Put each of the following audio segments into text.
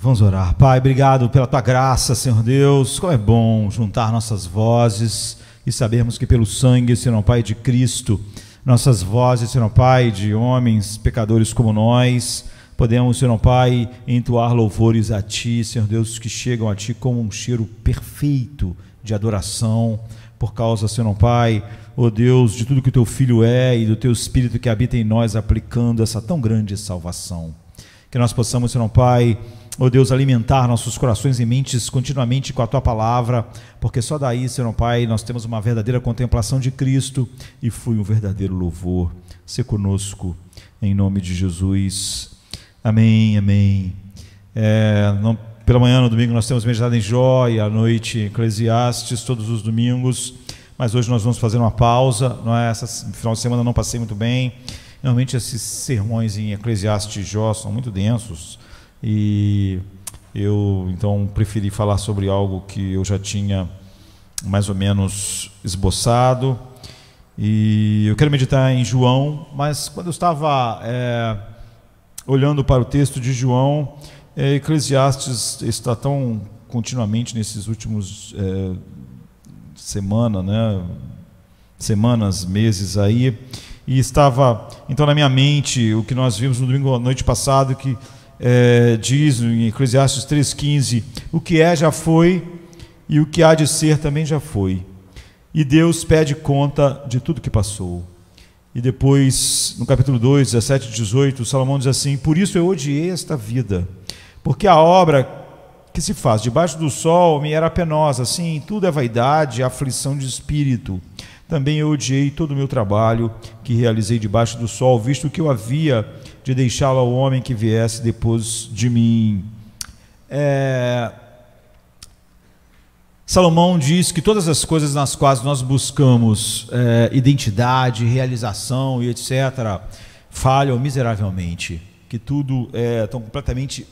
Vamos orar. Pai, obrigado pela tua graça, Senhor Deus. Como é bom juntar nossas vozes e sabermos que pelo sangue, Senhor Pai, de Cristo, nossas vozes, Senhor Pai, de homens pecadores como nós, podemos, Senhor Pai, entoar louvores a Ti, Senhor Deus, que chegam a Ti como um cheiro perfeito de adoração, por causa, Senhor Pai, ó Deus, de tudo que o Teu Filho é e do Teu Espírito que habita em nós, aplicando essa tão grande salvação. Que nós possamos, Senhor Pai, ó Deus, alimentar nossos corações e mentes continuamente com a Tua Palavra, porque só daí, Senhor Pai, nós temos uma verdadeira contemplação de Cristo e flui um verdadeiro louvor. Se conosco, em nome de Jesus. Amém, amém. Pela manhã, no domingo, nós temos meditado em Jó e à noite em Eclesiastes, todos os domingos, mas hoje nós vamos fazer uma pausa. Essa final de semana eu não passei muito bem. Normalmente esses sermões em Eclesiastes e Jó são muito densos e eu então preferi falar sobre algo que eu já tinha mais ou menos esboçado. E eu quero meditar em João, mas quando eu estava olhando para o texto de João, Eclesiastes está tão continuamente nesses últimos semanas, meses aí, e estava então na minha mente o que nós vimos no domingo à noite passado, que diz em Eclesiastes 3,15: o que é já foi, e o que há de ser também já foi, e Deus pede conta de tudo que passou. E depois, no capítulo 2, 17 e 18, Salomão diz assim: por isso eu odiei esta vida, porque a obra que se faz debaixo do sol me era penosa, assim, tudo é vaidade, aflição de espírito. Também eu odiei todo o meu trabalho que realizei debaixo do sol, visto que eu havia de deixá-lo ao homem que viesse depois de mim. Salomão diz que todas as coisas nas quais nós buscamos identidade, realização e etc., falham miseravelmente, que tudo é tão completamente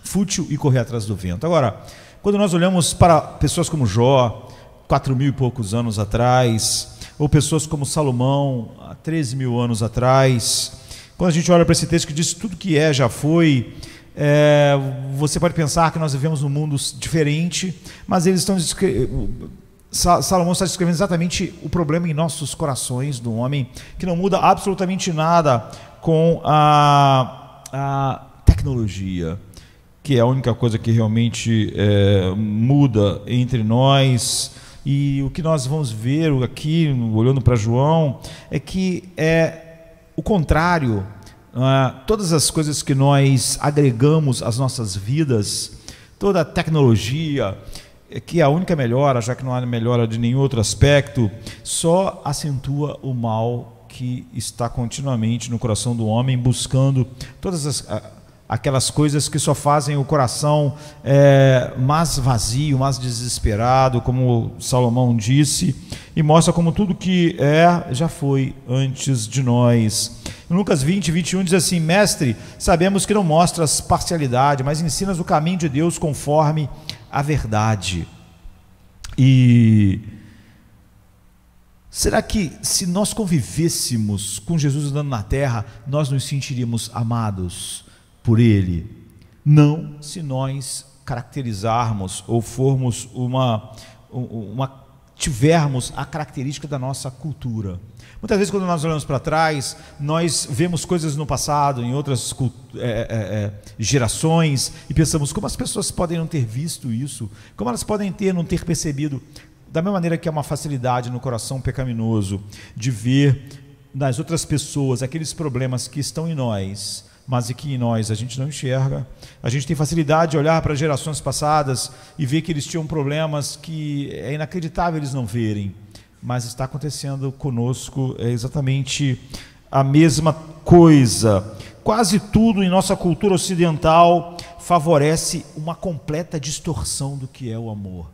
fútil e correr atrás do vento. Agora, quando nós olhamos para pessoas como Jó, 4.000 e poucos anos atrás, ou pessoas como Salomão, há 13.000 anos atrás, quando a gente olha para esse texto que diz que tudo que já foi, você pode pensar que nós vivemos num mundo diferente, mas eles estão Salomão está descrevendo exatamente o problema em nossos corações do homem, que não muda absolutamente nada com a tecnologia, que é a única coisa que realmente muda entre nós. E o que nós vamos ver aqui, olhando para João, é que o contrário. Todas as coisas que nós agregamos às nossas vidas, toda a tecnologia, que é a única melhora, já que não há melhora de nenhum outro aspecto, só acentua o mal que está continuamente no coração do homem, buscando todas aquelas coisas que só fazem o coração mais vazio, mais desesperado, como Salomão disse, e mostra como tudo que já foi antes de nós. Em Lucas 20, 21 diz assim: mestre, sabemos que não mostras parcialidade, mas ensinas o caminho de Deus conforme a verdade. E será que se nós convivêssemos com Jesus andando na terra, nós nos sentiríamos amados por Ele? Não, se nós caracterizarmos ou formos tivermos a característica da nossa cultura. Muitas vezes, quando nós olhamos para trás, nós vemos coisas no passado, em outras gerações, e pensamos: como as pessoas podem não ter visto isso? Como elas podem não ter percebido? Da mesma maneira que há uma facilidade no coração pecaminoso de ver nas outras pessoas aqueles problemas que estão em nós, mas que em nós a gente não enxerga. A gente tem facilidade de olhar para gerações passadas e ver que eles tinham problemas que é inacreditável eles não verem, mas está acontecendo conosco exatamente a mesma coisa. Quase tudo em nossa cultura ocidental favorece uma completa distorção do que é o amor,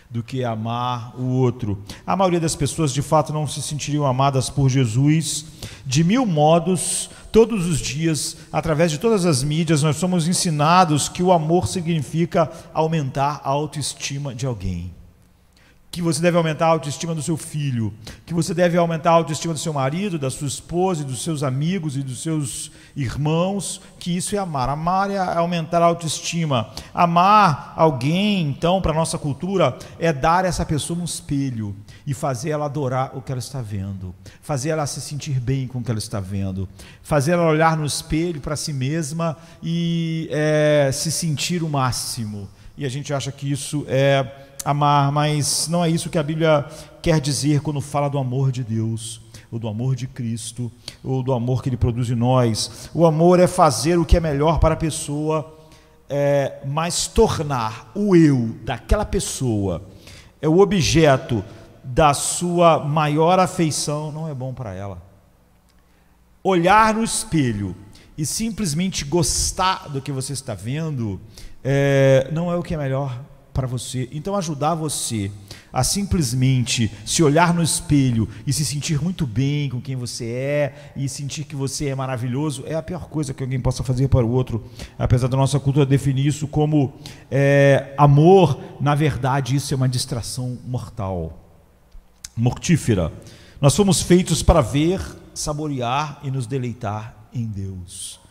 do que é amar o outro. A maioria das pessoas de fato não se sentiriam amadas por Jesus. De mil modos, todos os dias, através de todas as mídias, nós somos ensinados que o amor significa aumentar a autoestima de alguém. que você deve aumentar a autoestima do seu filho, que você deve aumentar a autoestima do seu marido, da sua esposa, e dos seus amigos e dos seus irmãos, que isso é amar. Amar é aumentar a autoestima. Amar alguém, então, para a nossa cultura, é dar a essa pessoa um espelho e fazer ela adorar o que ela está vendo, fazer ela se sentir bem com o que ela está vendo, fazer ela olhar no espelho para si mesma e se sentir o máximo. E a gente acha que isso é amar, mas não é isso que a Bíblia quer dizer quando fala do amor de Deus, ou do amor de Cristo, ou do amor que Ele produz em nós. O amor é fazer o que é melhor para a pessoa, mas tornar o eu daquela pessoa, o objeto da sua maior afeição, não é bom para ela. Olhar no espelho e simplesmente gostar do que você está vendo, não é o que é melhor para você. Então, ajudar você a simplesmente se olhar no espelho e se sentir muito bem com quem você é e sentir que você é maravilhoso é a pior coisa que alguém possa fazer para o outro, apesar da nossa cultura definir isso como amor. Na verdade, isso é uma distração mortal, mortífera. Nós fomos feitos para ver, saborear e nos deleitar em Deus,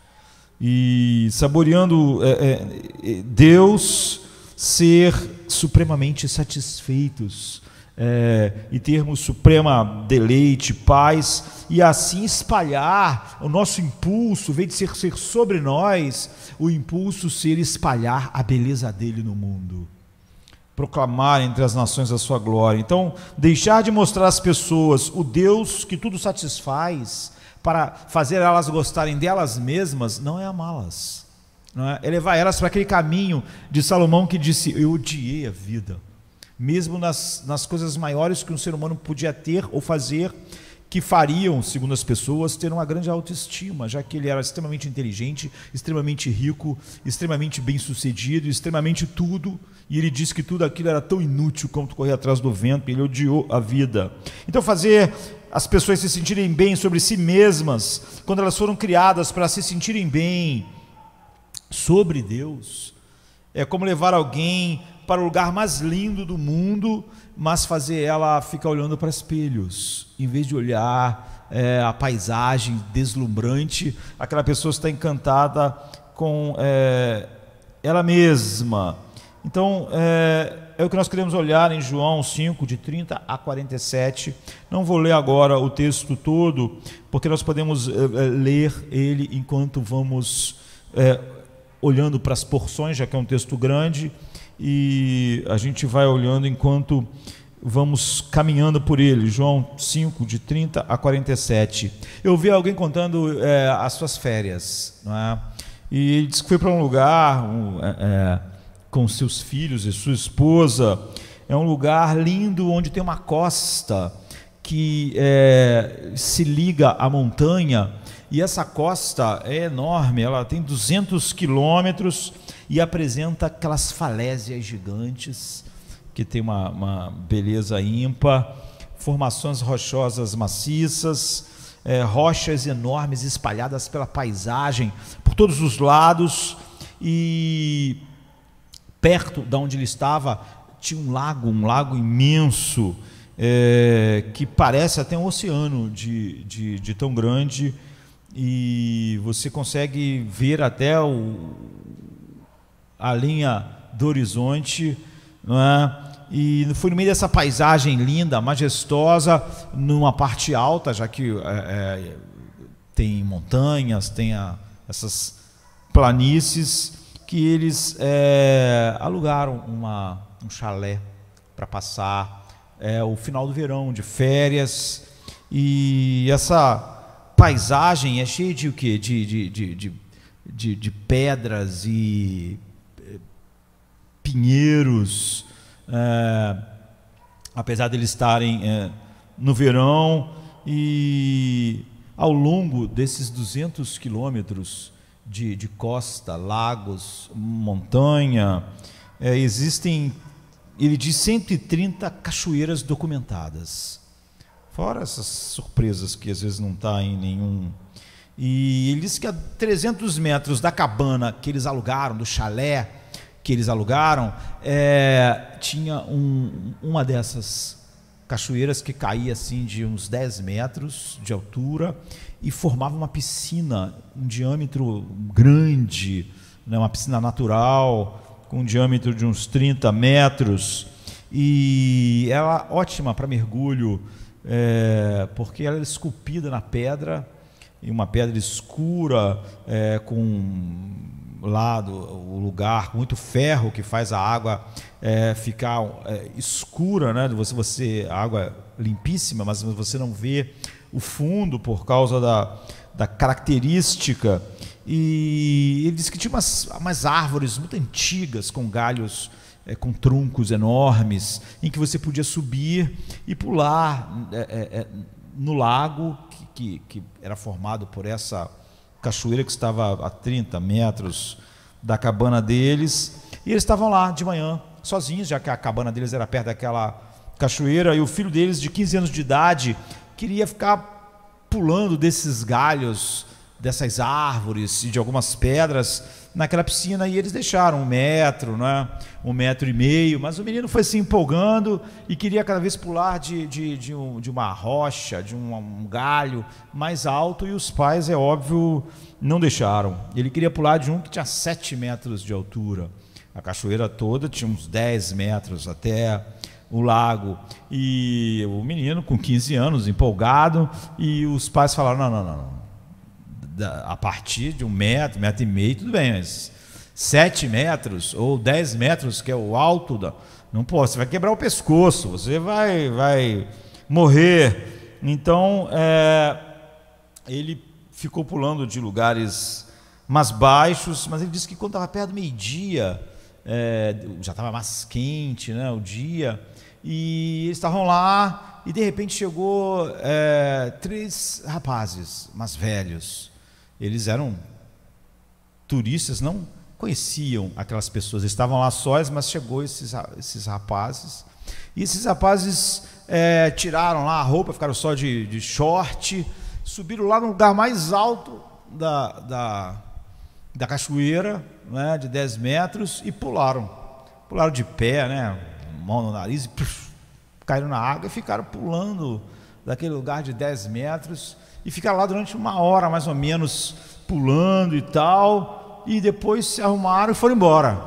e saboreando Deus, ser supremamente satisfeitos, e termos suprema deleite, paz, e assim espalhar o nosso impulso, em vez de ser sobre nós, o impulso ser espalhar a beleza dele no mundo, proclamar entre as nações a sua glória. Então, deixar de mostrar às pessoas o Deus que tudo satisfaz, para fazer elas gostarem delas mesmas, não é amá-las, não é levar elas para aquele caminho de Salomão, que disse: eu odiei a vida, mesmo nas coisas maiores que um ser humano podia ter ou fazer, que fariam, segundo as pessoas, ter uma grande autoestima, já que ele era extremamente inteligente, extremamente rico, extremamente bem-sucedido, extremamente tudo, e ele disse que tudo aquilo era tão inútil quanto correr atrás do vento. Ele odiou a vida. Então, fazer as pessoas se sentirem bem sobre si mesmas, quando elas foram criadas para se sentirem bem sobre Deus, é como levar alguém para o lugar mais lindo do mundo, mas fazer ela ficar olhando para espelhos, em vez de olhar a paisagem deslumbrante. Aquela pessoa está encantada com ela mesma. Então, é o que nós queremos olhar em João 5, de 30 a 47. Não vou ler agora o texto todo, porque nós podemos ler ele enquanto vamos olhando para as porções, já que é um texto grande, e a gente vai olhando enquanto vamos caminhando por ele. João 5, de 30 a 47. Eu vi alguém contando as suas férias, não é? E ele disse que foi para um lugar com seus filhos e sua esposa. É um lugar lindo, onde tem uma costa que se liga à montanha, e essa costa é enorme, ela tem 200 quilômetros e apresenta aquelas falésias gigantes, que tem uma beleza ímpar, formações rochosas maciças, rochas enormes espalhadas pela paisagem, por todos os lados, e perto de onde ele estava tinha um lago imenso, que parece até um oceano de tão grande, e você consegue ver até a linha do horizonte, não é? E foi no meio dessa paisagem linda, majestosa, numa parte alta, já que tem montanhas, tem essas planícies, que eles alugaram um chalé para passar o final do verão, de férias. E essa paisagem é cheia de o quê? De pedras e pinheiros, apesar de eles estarem no verão. E ao longo desses 200 quilômetros de costa, lagos, montanha, existem, ele diz, 130 cachoeiras documentadas, fora essas surpresas que às vezes não está em nenhum. E ele disse que a 300 metros da cabana que eles alugaram, do chalé, que eles alugaram, tinha uma dessas cachoeiras que caía assim de uns 10 metros de altura e formava uma piscina, um diâmetro grande, né, uma piscina natural, com um diâmetro de uns 30 metros, e ela ótima para mergulho, porque ela era esculpida na pedra, e uma pedra escura, com o lugar com muito ferro que faz a água ficar escura, né? A água limpíssima, mas você não vê o fundo por causa da característica. E ele disse que tinha umas árvores muito antigas com galhos, com troncos enormes, em que você podia subir e pular no lago que era formado por essa cachoeira que estava a 30 metros da cabana deles, e eles estavam lá de manhã, sozinhos, já que a cabana deles era perto daquela cachoeira, e o filho deles, de 15 anos de idade, queria ficar pulando desses galhos, dessas árvores e de algumas pedras naquela piscina, e eles deixaram 1 metro, né, 1,5 metros, mas o menino foi se empolgando e queria cada vez pular de uma rocha, de um galho mais alto, e os pais, é óbvio, não deixaram. Ele queria pular de um que tinha 7 metros de altura. A cachoeira toda tinha uns 10 metros até o lago, e o menino com 15 anos, empolgado, e os pais falaram, não. A partir de 1 metro, 1,5 metros, tudo bem, mas 7 metros ou 10 metros, que é o alto, não pode, você vai quebrar o pescoço, você vai morrer. Então, ele ficou pulando de lugares mais baixos, mas ele disse que quando estava perto do meio-dia, já estava mais quente, né, o dia, e eles estavam lá, e de repente chegou 3 rapazes mais velhos. Eles eram turistas, não conheciam aquelas pessoas, eles estavam lá sós, mas chegou esses rapazes, e esses rapazes tiraram lá a roupa, ficaram só de short, subiram lá no lugar mais alto da cachoeira, né, de 10 metros, e pularam de pé, né, mão no nariz, e caíram na água e ficaram pulando daquele lugar de 10 metros, e ficaram lá durante 1 hora mais ou menos pulando e tal, e depois se arrumaram e foram embora.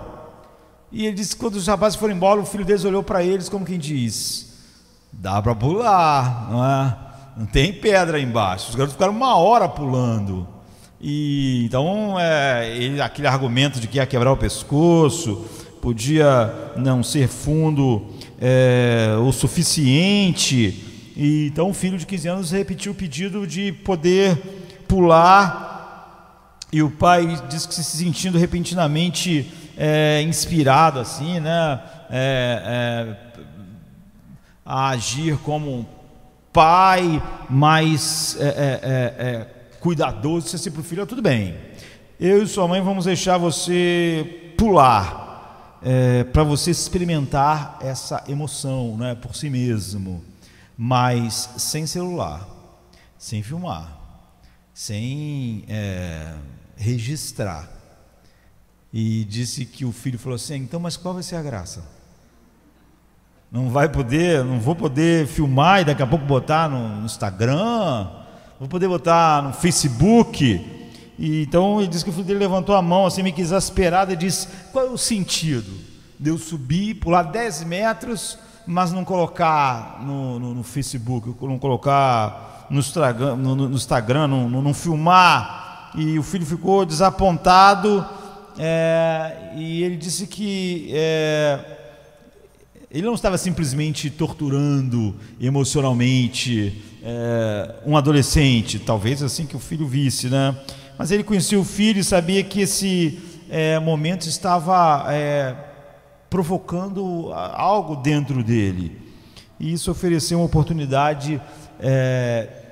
E ele disse que quando os rapazes foram embora, o filho deles olhou para eles como quem diz, dá para pular, não é? Não tem pedra aí embaixo. Os garotos ficaram 1 hora pulando, e então aquele argumento de que ia quebrar o pescoço, podia não ser fundo o suficiente. E então o filho de 15 anos repetiu o pedido de poder pular, e o pai disse que se sentindo repentinamente inspirado assim, né, a agir como um pai mais cuidadoso, disse assim para o filho, tudo bem, eu e sua mãe vamos deixar você pular, para você experimentar essa emoção, né, por si mesmo, mas sem celular, sem filmar, sem registrar. E disse que o filho falou assim, então, mas qual vai ser a graça? Não vou poder filmar e daqui a pouco botar no Instagram, vou poder botar no Facebook. E então ele disse que o filho dele levantou a mão assim, meio que exasperado, e disse, qual é o sentido de eu subir, pular 10 metros, mas não colocar no Facebook, não colocar no Instagram, não filmar? E o filho ficou desapontado, e ele disse que ele não estava simplesmente torturando emocionalmente um adolescente, talvez assim que o filho visse, né? Mas ele conhecia o filho e sabia que esse momento estava provocando algo dentro dele, e isso ofereceu uma oportunidade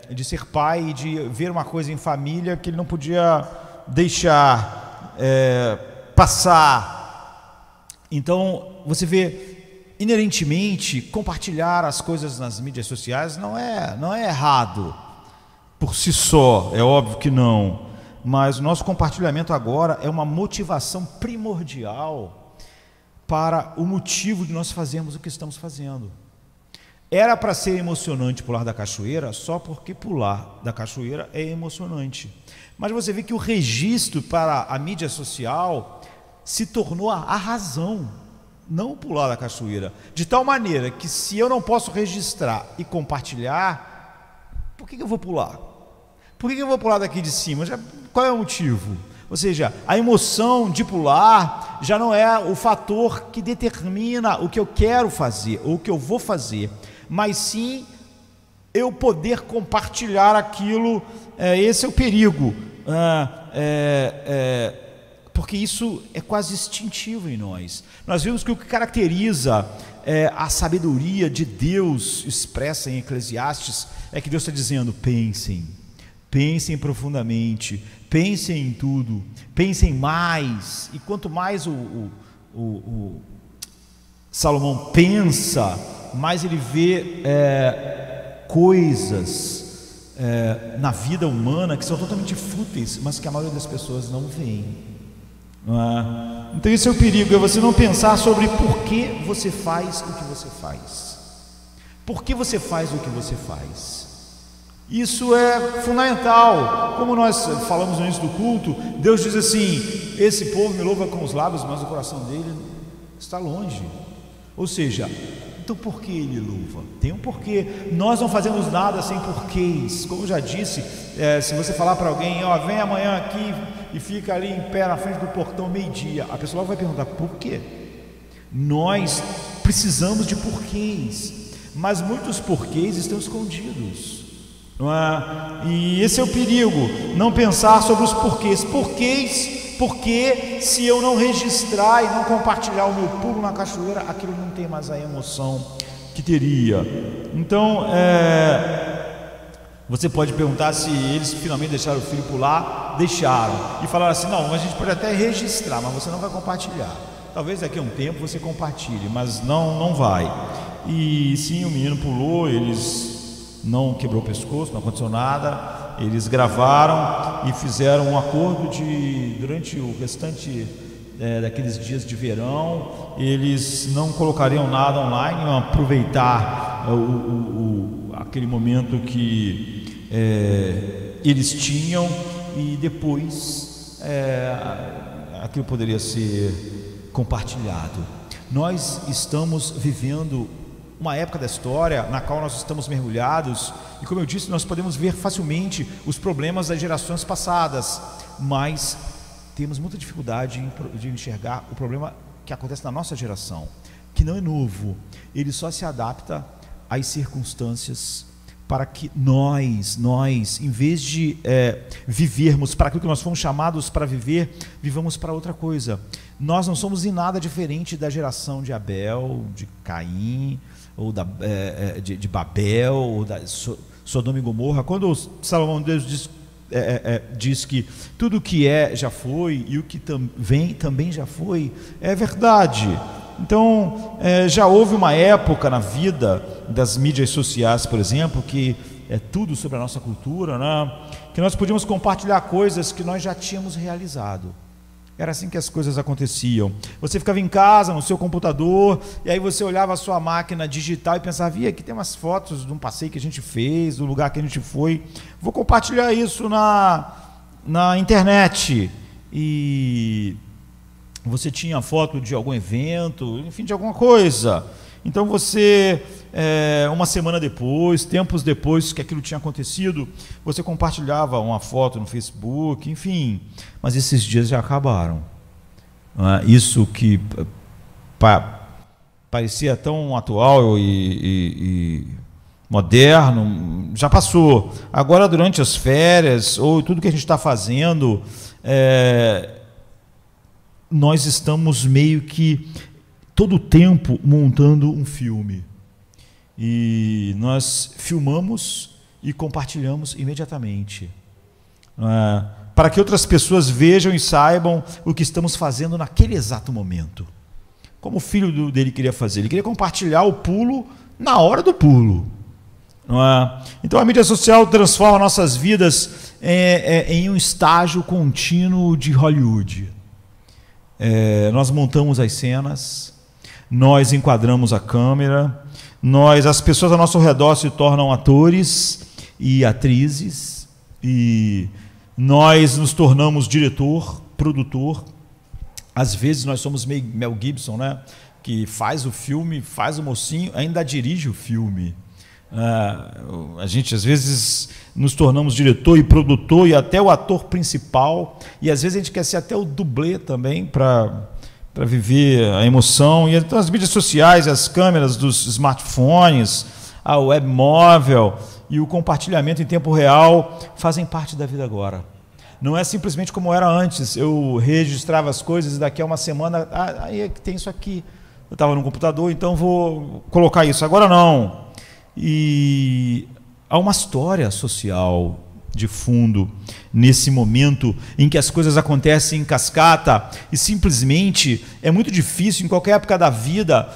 de ser pai e de ver uma coisa em família que ele não podia deixar passar. Então você vê, inerentemente, compartilhar as coisas nas mídias sociais não é errado por si só, é óbvio que não, mas o nosso compartilhamento agora é uma motivação primordial para o motivo de nós fazermos o que estamos fazendo. Era para ser emocionante pular da cachoeira só porque pular da cachoeira é emocionante. Mas você vê que o registro para a mídia social se tornou a razão, não pular da cachoeira. De tal maneira que se eu não posso registrar e compartilhar, por que eu vou pular? Por que eu vou pular daqui de cima? Qual é o motivo? Ou seja, a emoção de pular já não é o fator que determina o que eu quero fazer ou o que eu vou fazer, mas sim eu poder compartilhar aquilo. Esse é o perigo, porque isso é quase instintivo em nós. Nós vimos que o que caracteriza a sabedoria de Deus expressa em Eclesiastes é que Deus está dizendo: pensem profundamente, pensem em tudo, pensem mais. E quanto mais o Salomão pensa, mais ele vê coisas na vida humana que são totalmente fúteis, mas que a maioria das pessoas não veem. Não é? Então esse é o perigo, é você não pensar sobre por que você faz o que você faz. Por que você faz o que você faz? Isso é fundamental. Como nós falamos no início do culto, Deus diz assim: esse povo me louva com os lábios, mas o coração dele está longe. Ou seja, então por que ele louva? Tem um porquê. Nós não fazemos nada sem porquês. Como eu já disse, se você falar para alguém: vem amanhã aqui e fica ali em pé na frente do portão meio-dia, a pessoa vai perguntar por quê. Nós precisamos de porquês, mas muitos porquês estão escondidos. Não é? E esse é o perigo, não pensar sobre os porquês. Porque se eu não registrar e não compartilhar o meu pulo na cachoeira, aquilo não tem mais a emoção que teria. Então, você pode perguntar se eles finalmente deixaram o filho pular. Deixaram. E falaram assim: não, a gente pode até registrar, mas você não vai compartilhar. Talvez daqui a um tempo você compartilhe, mas não vai. E sim, o menino pulou, eles não quebrou o pescoço, não aconteceu nada. Eles gravaram e fizeram um acordo de, durante o restante daqueles dias de verão, eles não colocariam nada online, iam aproveitar aquele momento que eles tinham, e depois aquilo poderia ser compartilhado. Nós estamos vivendo uma época da história na qual nós estamos mergulhados, e como eu disse, nós podemos ver facilmente os problemas das gerações passadas, mas temos muita dificuldade de enxergar o problema que acontece na nossa geração, que não é novo, ele só se adapta às circunstâncias, para que nós, em vez de vivermos para aquilo que nós fomos chamados para viver, vivamos para outra coisa. Nós não somos em nada diferente da geração de Abel, de Caim, ou de Babel, ou da Sodoma e Gomorra. Quando Salomão diz que tudo o que já foi, e o que vem também já foi, é verdade. Então, já houve uma época na vida das mídias sociais, por exemplo, que é tudo sobre a nossa cultura, né? Que nós podíamos compartilhar coisas que nós já tínhamos realizado. Era assim que as coisas aconteciam. Você ficava em casa, no seu computador, e aí você olhava a sua máquina digital e pensava: aqui tem umas fotos de um passeio que a gente fez, do lugar que a gente foi, vou compartilhar isso na internet. E você tinha foto de algum evento, enfim, de alguma coisa. Então você, uma semana depois, tempos depois que aquilo tinha acontecido, você compartilhava uma foto no Facebook, enfim. Mas esses dias já acabaram. Isso que parecia tão atual e moderno, já passou. Agora, durante as férias, ou tudo que a gente está fazendo, nós estamos meio que todo o tempo montando um filme, e nós filmamos e compartilhamos imediatamente, para que outras pessoas vejam e saibam o que estamos fazendo naquele exato momento. Como o filho dele queria fazer, ele queria compartilhar o pulo na hora do pulo, não é? Então a mídia social transforma nossas vidas em um estágio contínuo de Hollywood. Nós montamos as cenas, nós enquadramos a câmera, as pessoas ao nosso redor se tornam atores e atrizes, e nós nos tornamos diretor, produtor. Às vezes nós somos meio Mel Gibson, né? Que faz o filme, faz o mocinho, ainda dirige o filme. A gente às vezes nos tornamos diretor e produtor e até o ator principal, e às vezes a gente quer ser até o dublê também para viver a emoção. E então as mídias sociais, as câmeras dos smartphones, a web móvel e o compartilhamento em tempo real fazem parte da vida agora. Não é simplesmente como era antes, eu registrava as coisas e daqui a uma semana, aí é que tem isso aqui, eu estava no computador, então vou colocar isso. Agora não. E há uma história social de fundo nesse momento em que as coisas acontecem em cascata, e simplesmente é muito difícil em qualquer época da vida,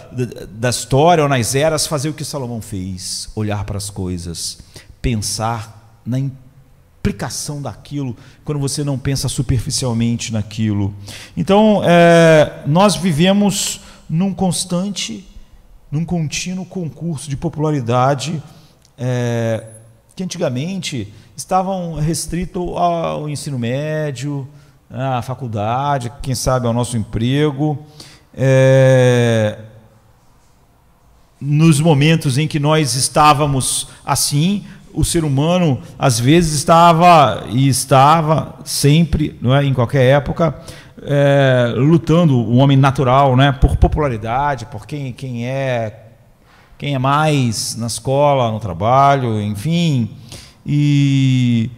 da história ou nas eras, fazer o que Salomão fez: olhar para as coisas, pensar na implicação daquilo, quando você não pensa superficialmente naquilo. Então nós vivemos num contínuo concurso de popularidade, que antigamente estavam restritos ao ensino médio, à faculdade, quem sabe ao nosso emprego. Nos momentos em que nós estávamos assim, o ser humano às vezes estava sempre, não é, em qualquer época, lutando, o homem natural, né, por popularidade, por quem é mais na escola, no trabalho, enfim. E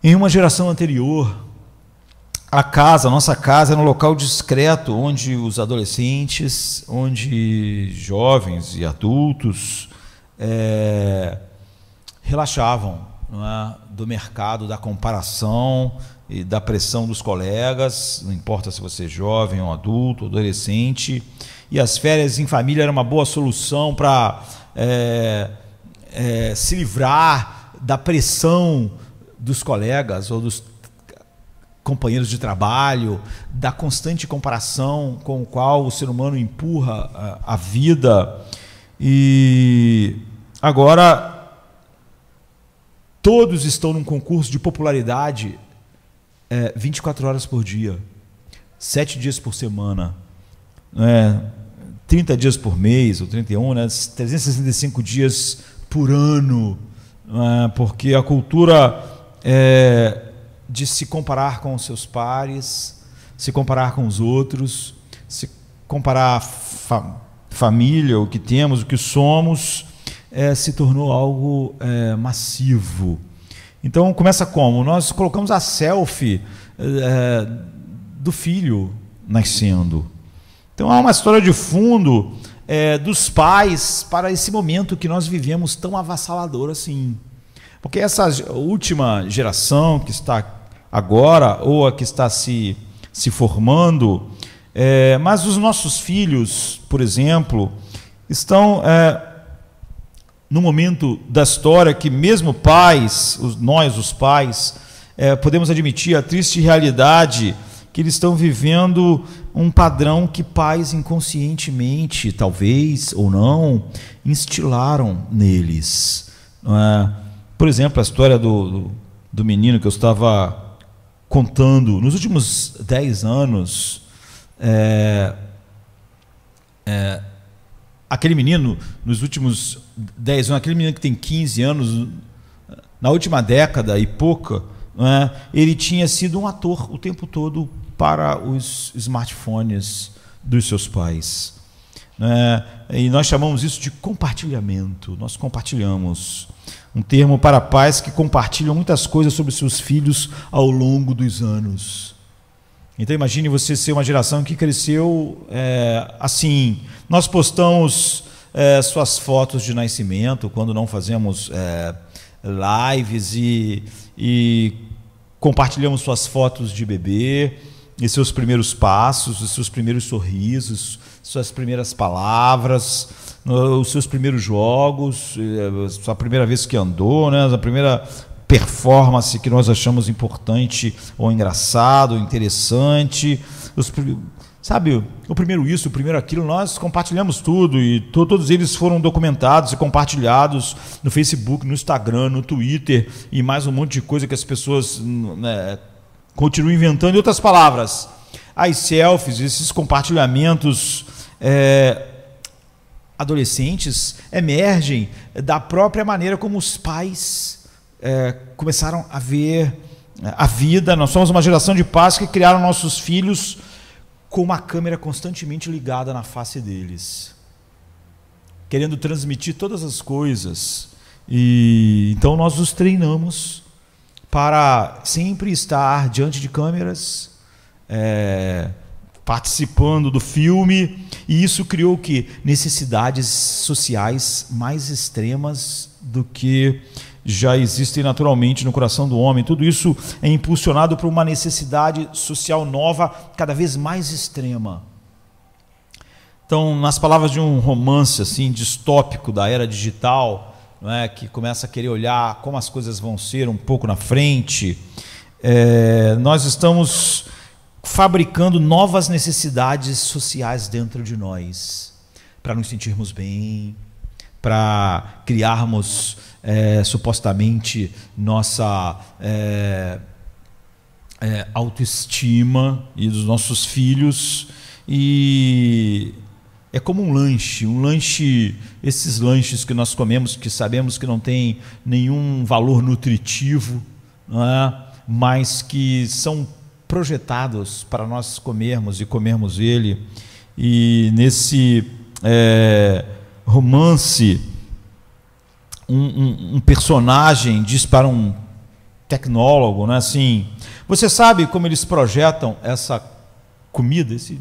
em uma geração anterior, a nossa casa era um local discreto, onde os adolescentes, onde jovens e adultos relaxavam, não é, do mercado, da comparação e da pressão dos colegas, não importa se você é jovem ou adulto, adolescente. E as férias em família era uma boa solução para se livrar da pressão dos colegas ou dos companheiros de trabalho, da constante comparação com o qual o ser humano empurra a vida. E agora todos estão num concurso de popularidade 24 horas por dia, 7 dias por semana, 30 dias por mês, ou 31, 365 dias por ano, porque a cultura de se comparar com os seus pares, se comparar com os outros, se comparar a família, o que temos, o que somos, se tornou algo massivo. Então começa como? Nós colocamos a selfie do filho nascendo. Então há uma história de fundo dos pais para esse momento que nós vivemos tão avassalador assim. Porque essa última geração que está agora, ou a que está se formando, mas os nossos filhos, por exemplo, estão no momento da história que mesmo pais, nós os pais, podemos admitir a triste realidade que eles estão vivendo um padrão que pais inconscientemente, talvez ou não, instilaram neles. Por exemplo, a história do menino que eu estava contando. Nos últimos 10 anos, aquele menino, nos últimos 10 anos, aquele menino que tem 15 anos, na última década e pouca, ele tinha sido um ator o tempo todo para os smartphones dos seus pais. E nós chamamos isso de compartilhamento. Nós compartilhamos. Um termo para pais que compartilham muitas coisas sobre seus filhos ao longo dos anos. Então imagine você ser uma geração que cresceu assim. Nós postamos suas fotos de nascimento quando não fazemos lives e compartilhamos suas fotos de bebê e seus primeiros passos, os seus primeiros sorrisos, suas primeiras palavras, os seus primeiros jogos, a primeira vez que andou, a primeira performance que nós achamos importante ou engraçado, ou interessante, sabe, o primeiro isso, o primeiro aquilo, nós compartilhamos tudo e todos eles foram documentados e compartilhados no Facebook, no Instagram, no Twitter e mais um monte de coisa que as pessoas, né, continuam inventando. Em outras palavras, as selfies, esses compartilhamentos adolescentes emergem da própria maneira como os pais começaram a ver a vida. Nós somos uma geração de pais que criaram nossos filhos com uma câmera constantemente ligada na face deles, querendo transmitir todas as coisas. E então nós os treinamos para sempre estar diante de câmeras, participando do filme, e isso criou o quê? Necessidades sociais mais extremas do que já existem naturalmente no coração do homem. Tudo isso é impulsionado por uma necessidade social nova, cada vez mais extrema. Então, nas palavras de um romance assim distópico da era digital, não é, que começa a querer olhar como as coisas vão ser um pouco na frente, nós estamos fabricando novas necessidades sociais dentro de nós, para nos sentirmos bem, para criarmos supostamente nossa autoestima e dos nossos filhos. E é como um lanche, esses lanches que nós comemos, que sabemos que não tem nenhum valor nutritivo, não é? Mas que são projetados para nós comermos e comermos ele. E nesse romance, um personagem diz para um tecnólogo, né, assim: você sabe como eles projetam essa comida, esse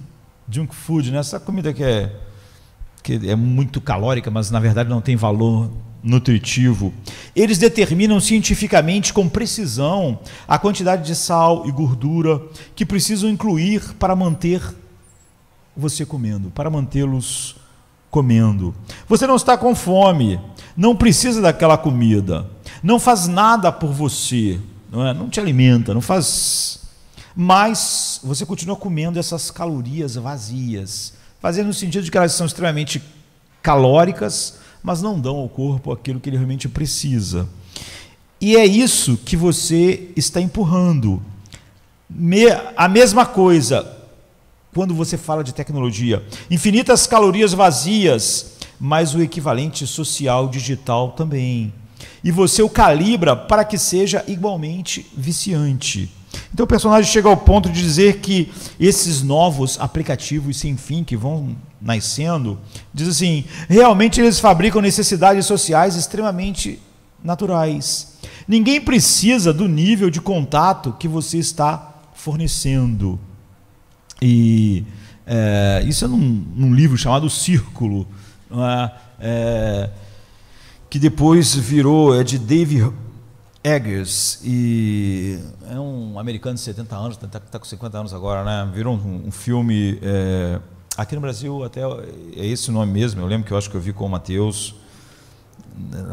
junk food, né, essa comida que é muito calórica, mas na verdade não tem valor nutritivo. Eles determinam cientificamente com precisão a quantidade de sal e gordura que precisam incluir para manter você comendo, para mantê-los comendo. Você não está com fome, não precisa daquela comida, não faz nada por você, não te alimenta, não faz, mas você continua comendo essas calorias vazias, fazendo no sentido de que elas são extremamente calóricas, mas não dão ao corpo aquilo que ele realmente precisa. E é isso que você está empurrando. A mesma coisa quando você fala de tecnologia. Infinitas calorias vazias, mas o equivalente social digital também. E você o calibra para que seja igualmente viciante. Então o personagem chega ao ponto de dizer que esses novos aplicativos sem fim que vão nascendo, diz assim, realmente eles fabricam necessidades sociais extremamente naturais. Ninguém precisa do nível de contato que você está fornecendo. E isso é num livro chamado Círculo, não é? Que depois virou, de David Eggers, e é um americano de 70 anos, está com 50 anos agora, né? Virou um filme, aqui no Brasil até é esse o nome mesmo, eu lembro que eu acho que eu vi com o Matheus,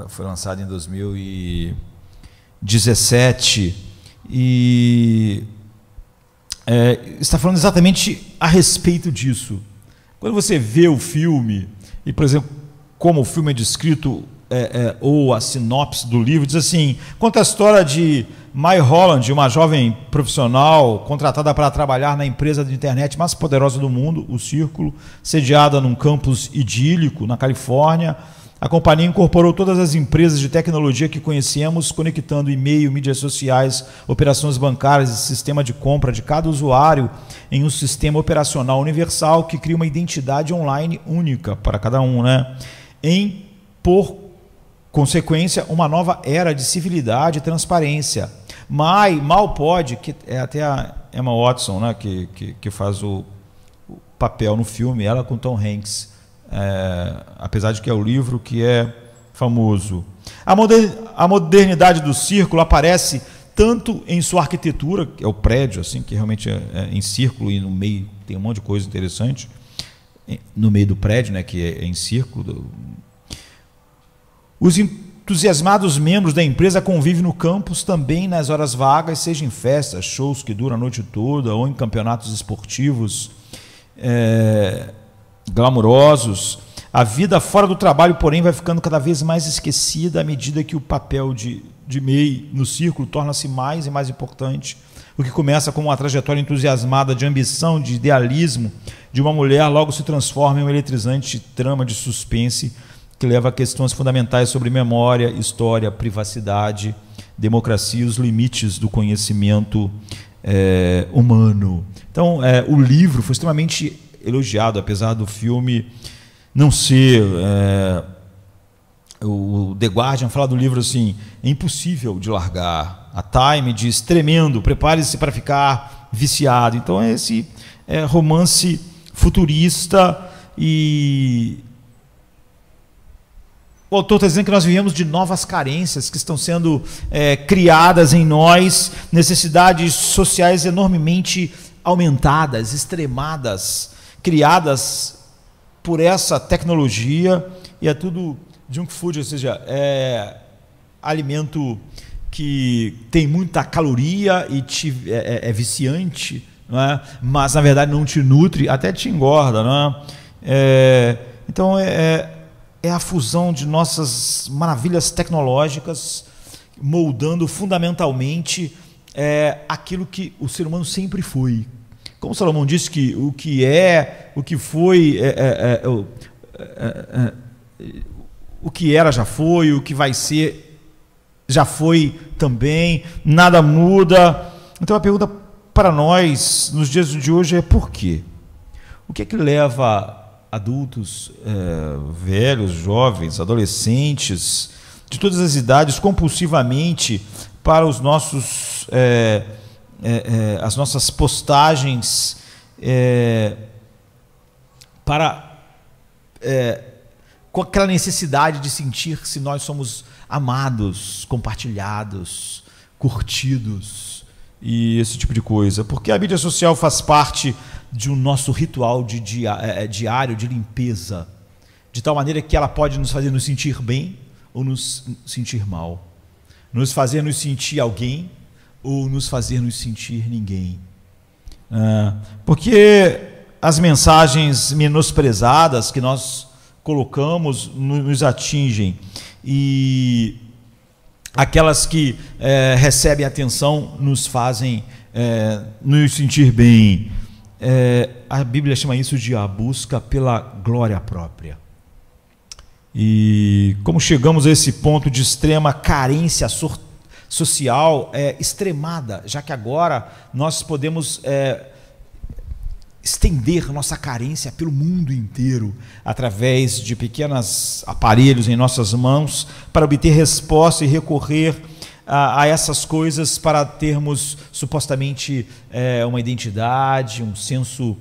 foi lançado em 2017, e está falando exatamente a respeito disso. Quando você vê o filme, e por exemplo, como o filme é descrito, ou a sinopse do livro, diz assim, conta a história de Mai Holland, uma jovem profissional contratada para trabalhar na empresa de internet mais poderosa do mundo, o Círculo, sediada num campus idílico na Califórnia. A companhia incorporou todas as empresas de tecnologia que conhecemos, conectando e-mail, mídias sociais, operações bancárias e sistema de compra de cada usuário em um sistema operacional universal que cria uma identidade online única para cada um, né? Por consequência, uma nova era de civilidade e transparência. Mal pode, que é até a Emma Watson, né, que faz o papel no filme, ela com Tom Hanks, apesar de que é o livro que é famoso. A modernidade do Círculo aparece tanto em sua arquitetura, que é o prédio, assim, que realmente é em círculo, e no meio tem um monte de coisa interessante, no meio do prédio, né, que é em círculo. Os entusiasmados membros da empresa convivem no campus também nas horas vagas, seja em festas, shows que duram a noite toda ou em campeonatos esportivos. glamurosos. A vida fora do trabalho, porém, vai ficando cada vez mais esquecida à medida que o papel de MEI no círculo torna-se mais e mais importante. O que começa como uma trajetória entusiasmada de ambição, de idealismo de uma mulher, logo se transforma em um eletrizante trama de suspense que leva a questões fundamentais sobre memória, história, privacidade, democracia e os limites do conhecimento humano. Então, o livro foi extremamente elogiado, apesar do filme não ser... o The Guardian fala do livro assim: é impossível de largar. A Time diz: tremendo, prepare-se para ficar viciado. Então é esse romance futurista, e o autor está dizendo que nós vivemos de novas carências que estão sendo criadas em nós, necessidades sociais enormemente aumentadas, extremadas, criadas por essa tecnologia, e é tudo junk food, ou seja, alimento que tem muita caloria e é viciante, não é? Mas na verdade não te nutre, até te engorda, não é? Então é a fusão de nossas maravilhas tecnológicas moldando fundamentalmente aquilo que o ser humano sempre foi. Como Salomão disse que o que foi, o que era já foi, o que vai ser já foi também, nada muda. Então a pergunta para nós nos dias de hoje é: por quê? O que é que leva adultos, velhos, jovens, adolescentes, de todas as idades, compulsivamente para os nossos, as nossas postagens, com aquela necessidade de sentir se nós somos amados, compartilhados, curtidos e esse tipo de coisa? Porque a mídia social faz parte de um nosso ritual diário de limpeza, de tal maneira que ela pode nos fazer nos sentir bem ou nos sentir mal, nos fazer nos sentir alguém ou nos fazer nos sentir ninguém. Porque as mensagens menosprezadas que nós colocamos nos atingem, e aquelas que recebem atenção nos fazem nos sentir bem. A Bíblia chama isso de a busca pela glória própria. E como chegamos a esse ponto de extrema carência social extremada, já que agora nós podemos estender nossa carência pelo mundo inteiro através de pequenos aparelhos em nossas mãos para obter resposta e recorrer a essas coisas para termos supostamente uma identidade, um senso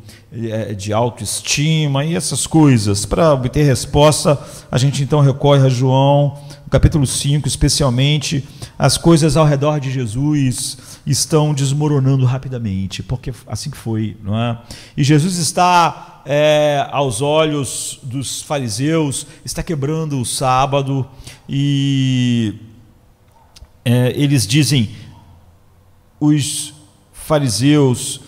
de autoestima e essas coisas. Para obter resposta, a gente então recorre a João, no capítulo 5, especialmente. As coisas ao redor de Jesus estão desmoronando rapidamente, porque assim que foi, não é? E Jesus está, aos olhos dos fariseus, está quebrando o sábado, e eles dizem, os fariseus,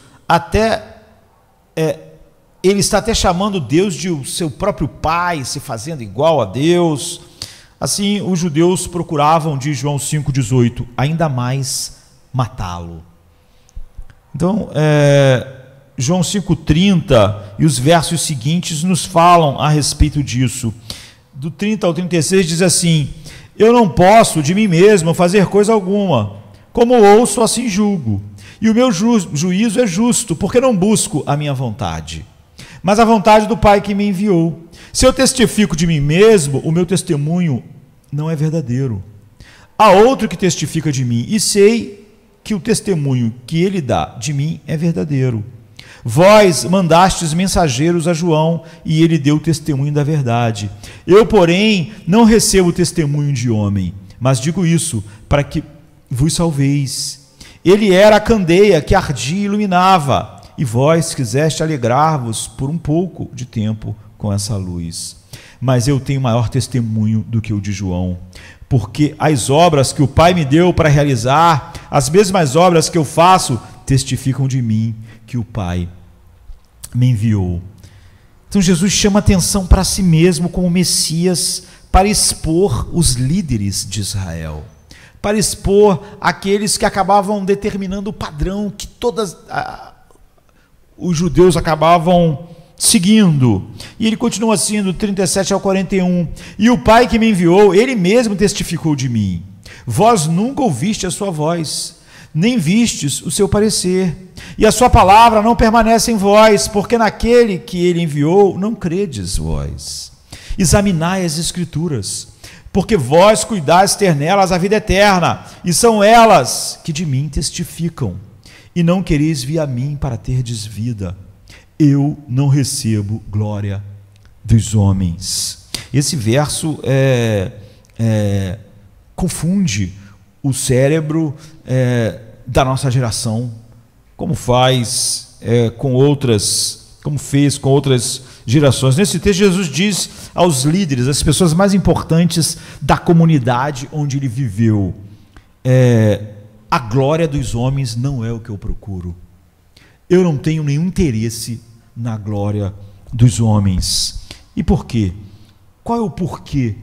ele está até chamando Deus de o seu próprio pai, se fazendo igual a Deus. Assim, os judeus procuravam, diz João 5,18, ainda mais matá-lo. Então, João 5,30 e os versos seguintes nos falam a respeito disso. Do 30 ao 36 diz assim: eu não posso de mim mesmo fazer coisa alguma, como ouço assim julgo, e o meu juízo é justo, porque não busco a minha vontade, mas a vontade do Pai que me enviou. Se eu testifico de mim mesmo, o meu testemunho não é verdadeiro. Há outro que testifica de mim, e sei que o testemunho que ele dá de mim é verdadeiro. Vós mandastes mensageiros a João, e ele deu testemunho da verdade. Eu, porém, não recebo testemunho de homem, mas digo isso para que vos salveis. Ele era a candeia que ardia e iluminava, e vós quiseste alegrar-vos por um pouco de tempo com essa luz. Mas eu tenho maior testemunho do que o de João, porque as obras que o Pai me deu para realizar, as mesmas obras que eu faço, testificam de mim que o Pai me enviou. Então Jesus chama atenção para si mesmo como Messias para expor os líderes de Israel, para expor aqueles que acabavam determinando o padrão que todos os judeus acabavam seguindo. E ele continua assim, do 37 ao 41. E o Pai que me enviou, ele mesmo testificou de mim. Vós nunca ouviste a sua voz, nem vistes o seu parecer, e a sua palavra não permanece em vós, porque naquele que ele enviou não credes vós. Examinai as Escrituras, porque vós cuidais ter nelas a vida eterna, e são elas que de mim testificam, e não quereis vir a mim para terdes vida. Eu não recebo glória dos homens. Esse verso confunde o cérebro da nossa geração, como fez com outras gerações. Nesse texto, Jesus diz aos líderes, às pessoas mais importantes da comunidade onde ele viveu: a glória dos homens não é o que eu procuro. Eu não tenho nenhum interesse na glória dos homens. E por quê? Qual é o porquê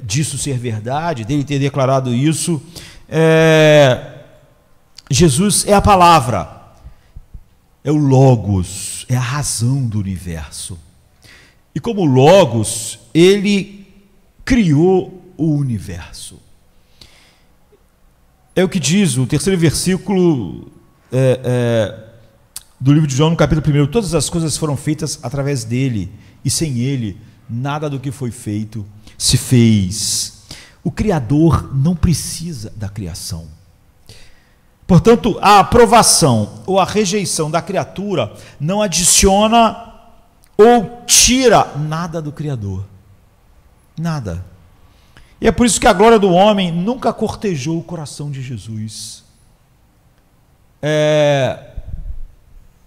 disso ser verdade, dele ter declarado isso? Jesus é a palavra, é o Logos, é a razão do universo. E como Logos, ele criou o universo. É o que diz o terceiro versículo do livro de João, no capítulo 1. Todas as coisas foram feitas através dele, e sem ele, nada do que foi feito se fez. O Criador não precisa da criação. Portanto, a aprovação ou a rejeição da criatura não adiciona ou tira nada do Criador. Nada. E é por isso que a glória do homem nunca cortejou o coração de Jesus.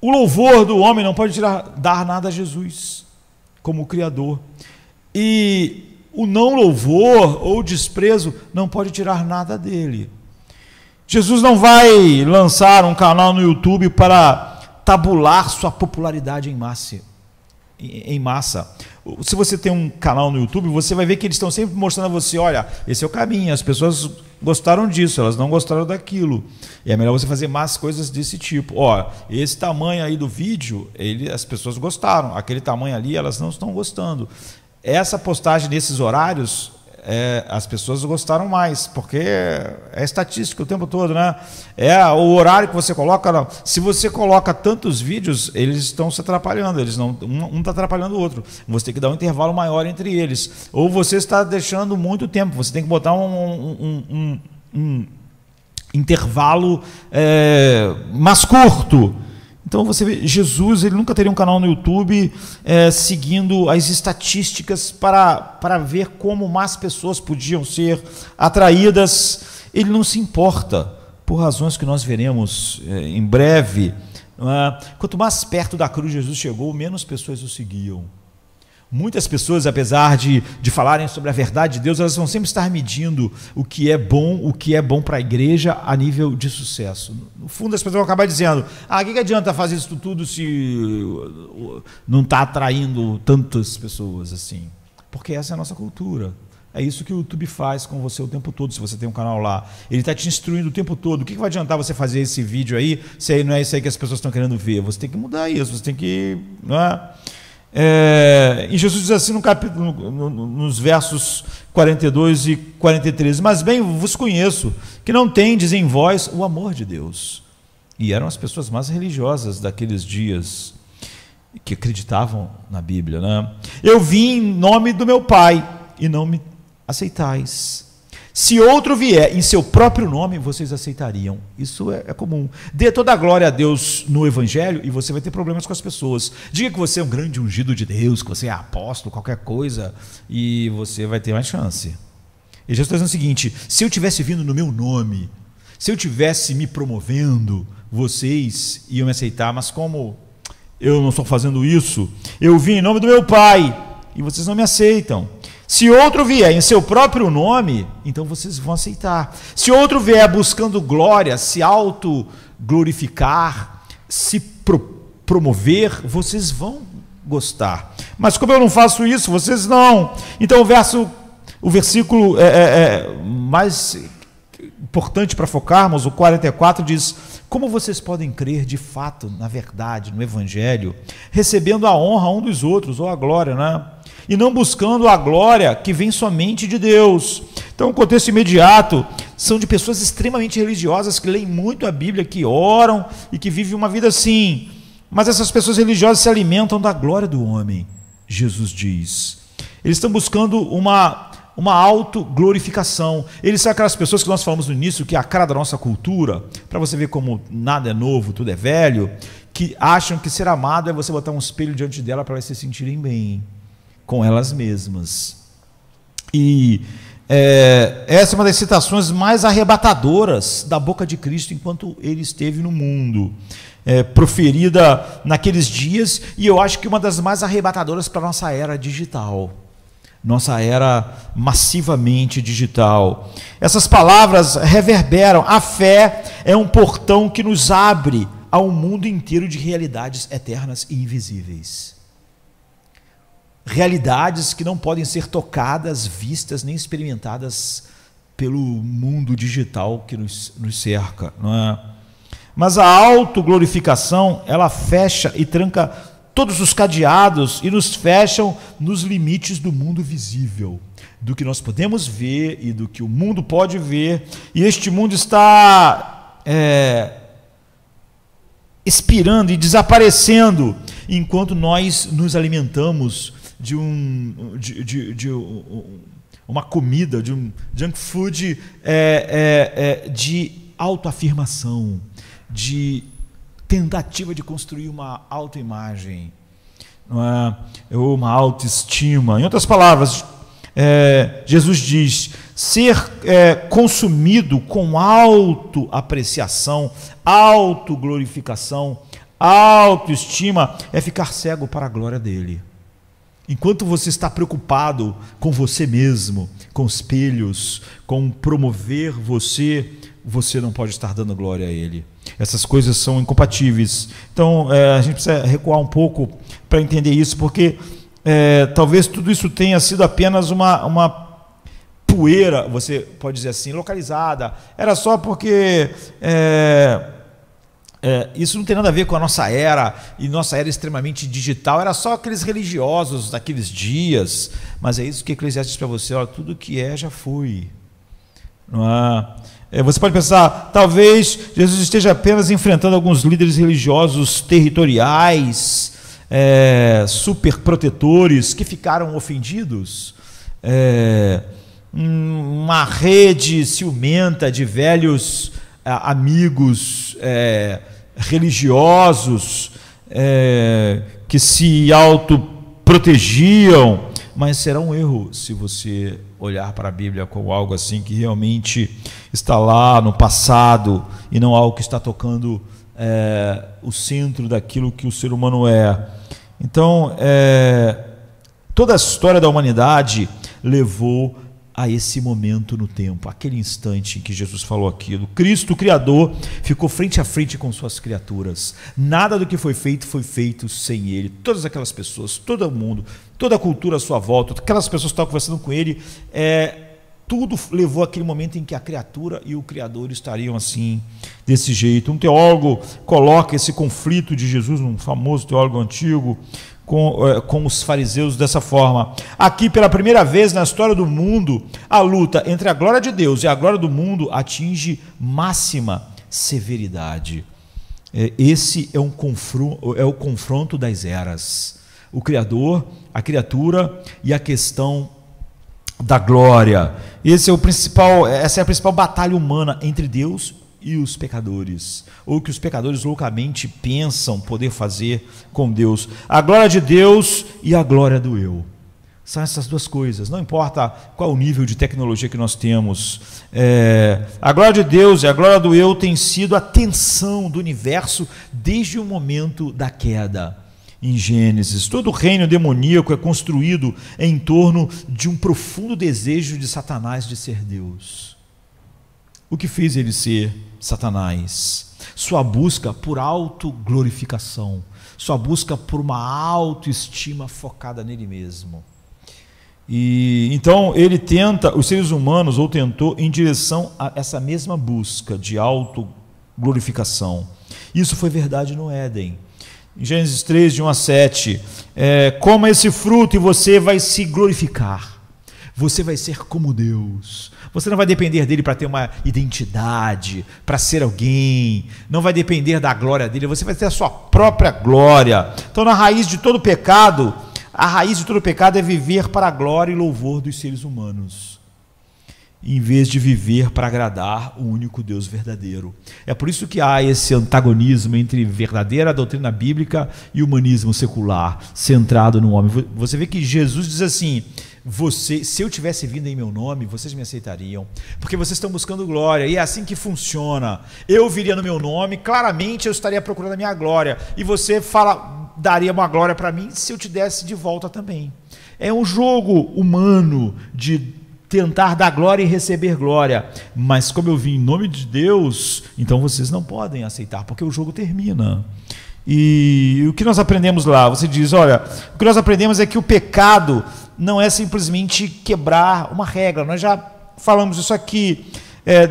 O louvor do homem não pode dar nada a Jesus como Criador. E o não louvor ou desprezo não pode tirar nada dele. Jesus não vai lançar um canal no YouTube para tabular sua popularidade em massa. Se você tem um canal no YouTube, você vai ver que eles estão sempre mostrando a você: olha, esse é o caminho, as pessoas gostaram disso, elas não gostaram daquilo, e é melhor você fazer mais coisas desse tipo. Ó, esse tamanho aí do vídeo, as pessoas gostaram, aquele tamanho ali, elas não estão gostando. Essa postagem nesses horários, as pessoas gostaram mais, porque é estatística o tempo todo, né? O horário que você coloca. Não. Se você coloca tantos vídeos, eles estão se atrapalhando, um está atrapalhando o outro. Você tem que dar um intervalo maior entre eles. Ou você está deixando muito tempo, você tem que botar um intervalo mais curto. Então você vê, Jesus, ele nunca teria um canal no YouTube seguindo as estatísticas para ver como mais pessoas podiam ser atraídas. Ele não se importa, por razões que nós veremos em breve. Quanto mais perto da cruz Jesus chegou, menos pessoas o seguiam. Muitas pessoas, apesar de falarem sobre a verdade de Deus, elas vão sempre estar medindo o que é bom para a igreja a nível de sucesso. No fundo, as pessoas vão acabar dizendo: o que adianta fazer isso tudo se não está atraindo tantas pessoas assim? Porque essa é a nossa cultura. É isso que o YouTube faz com você o tempo todo, se você tem um canal lá. Ele está te instruindo o tempo todo. O que vai adiantar você fazer esse vídeo aí, se aí não é isso aí que as pessoas estão querendo ver? Você tem que mudar isso, você tem que... Não é? E Jesus diz assim no capítulo, nos versos 42 e 43: mas bem vos conheço, que não tendes em vós o amor de Deus. E eram as pessoas mais religiosas daqueles dias, que acreditavam na Bíblia, né? Eu vim em nome do meu Pai, e não me aceitais. Se outro vier em seu próprio nome, vocês aceitariam. Isso é comum. Dê toda a glória a Deus no Evangelho e você vai ter problemas com as pessoas. Diga que você é um grande ungido de Deus, que você é apóstolo, qualquer coisa, e você vai ter mais chance. E Jesus está dizendo o seguinte: se eu tivesse vindo no meu nome, se eu tivesse me promovendo, vocês iam me aceitar, mas como eu não estou fazendo isso, eu vim em nome do meu Pai e vocês não me aceitam. Se outro vier em seu próprio nome, então vocês vão aceitar. Se outro vier buscando glória, se auto-glorificar, se promover, vocês vão gostar. Mas como eu não faço isso, vocês não. Então o versículo mais importante para focarmos, o 44, diz: como vocês podem crer de fato, na verdade, no Evangelho, recebendo a honra um dos outros, ou a glória, né? E não buscando a glória que vem somente de Deus. Então, o contexto imediato são de pessoas extremamente religiosas, que leem muito a Bíblia, que oram e que vivem uma vida assim. Mas essas pessoas religiosas se alimentam da glória do homem, Jesus diz. Eles estão buscando uma autoglorificação. Eles são aquelas pessoas que nós falamos no início, que é a cara da nossa cultura, para você ver como nada é novo, tudo é velho, que acham que ser amado é você botar um espelho diante dela para elas se sentirem bem com elas mesmas. E essa é uma das citações mais arrebatadoras da boca de Cristo enquanto ele esteve no mundo, proferida naqueles dias, e eu acho que uma das mais arrebatadoras para a nossa era digital, nossa era massivamente digital. Essas palavras reverberam. A fé é um portão que nos abre ao mundo inteiro de realidades eternas e invisíveis. Realidades que não podem ser tocadas, vistas, nem experimentadas pelo mundo digital que nos cerca, não é? Mas a autoglorificação, ela fecha e tranca todos os cadeados e nos fecham nos limites do mundo visível, do que nós podemos ver e do que o mundo pode ver. E este mundo está expirando e desaparecendo enquanto nós nos alimentamos de uma comida, de um junk food de autoafirmação, de tentativa de construir uma autoimagem, não é? Ou uma autoestima. Em outras palavras, Jesus diz: ser consumido com autoapreciação, autoglorificação, autoestima é ficar cego para a glória dele. Enquanto você está preocupado com você mesmo, com espelhos, com promover você, você não pode estar dando glória a ele. Essas coisas são incompatíveis. Então, a gente precisa recuar um pouco para entender isso, porque talvez tudo isso tenha sido apenas uma poeira, você pode dizer assim, localizada. Era só porque isso não tem nada a ver com a nossa era, e nossa era extremamente digital. Era só aqueles religiosos daqueles dias. Mas é isso que Eclesiastes diz para você: olha, tudo que já foi. Não é? Você pode pensar, talvez Jesus esteja apenas enfrentando alguns líderes religiosos territoriais, super protetores, que ficaram ofendidos, uma rede ciumenta de velhos amigos religiosos que se autoprotegiam. Mas será um erro se você olhar para a Bíblia como algo assim que realmente está lá no passado e não algo que está tocando o centro daquilo que o ser humano é. Então, toda a história da humanidade levou a esse momento no tempo, aquele instante em que Jesus falou aquilo. Cristo, o Criador, ficou frente a frente com suas criaturas. Nada do que foi feito sem ele. Todas aquelas pessoas, todo mundo, toda a cultura à sua volta, aquelas pessoas que estavam conversando com ele, tudo levou àquele momento em que a criatura e o Criador estariam assim, desse jeito. Um teólogo coloca esse conflito de Jesus, um famoso teólogo antigo, com os fariseus dessa forma: aqui, pela primeira vez na história do mundo, a luta entre a glória de Deus e a glória do mundo atinge máxima severidade. Esse é o confronto das eras: o Criador, a criatura e a questão da glória. Essa é a principal batalha humana entre Deus e os pecadores, ou que os pecadores loucamente pensam poder fazer com Deus. A glória de Deus e a glória do eu. São essas duas coisas, não importa qual o nível de tecnologia que nós temos. A glória de Deus e a glória do eu tem sido a tensão do universo desde o momento da queda. Em Gênesis, todo o reino demoníaco é construído em torno de um profundo desejo de Satanás de ser Deus. O que fez ele ser Satanás? Sua busca por autoglorificação, sua busca por uma autoestima focada nele mesmo. E então ele tenta, os seres humanos, ou tentou, em direção a essa mesma busca de autoglorificação. Isso foi verdade no Éden. Em Gênesis 3, de 1 a 7, coma esse fruto e você vai se glorificar. Você vai ser como Deus. Você não vai depender dele para ter uma identidade, para ser alguém. Não vai depender da glória dele. Você vai ter a sua própria glória. Então, na raiz de todo pecado, a raiz de todo pecado é viver para a glória e louvor dos seres humanos, em vez de viver para agradar o único Deus verdadeiro. É por isso que há esse antagonismo entre verdadeira doutrina bíblica e humanismo secular, centrado no homem. Você vê que Jesus diz assim: se eu tivesse vindo em meu nome, vocês me aceitariam, porque vocês estão buscando glória, e é assim que funciona. Eu viria no meu nome, claramente eu estaria procurando a minha glória, e você daria uma glória para mim se eu te desse de volta também. É um jogo humano de tentar dar glória e receber glória, mas como eu vim em nome de Deus, então vocês não podem aceitar, porque o jogo termina. E o que nós aprendemos lá? Você diz, olha, o que nós aprendemos é que o pecado não é simplesmente quebrar uma regra. Nós já falamos isso aqui.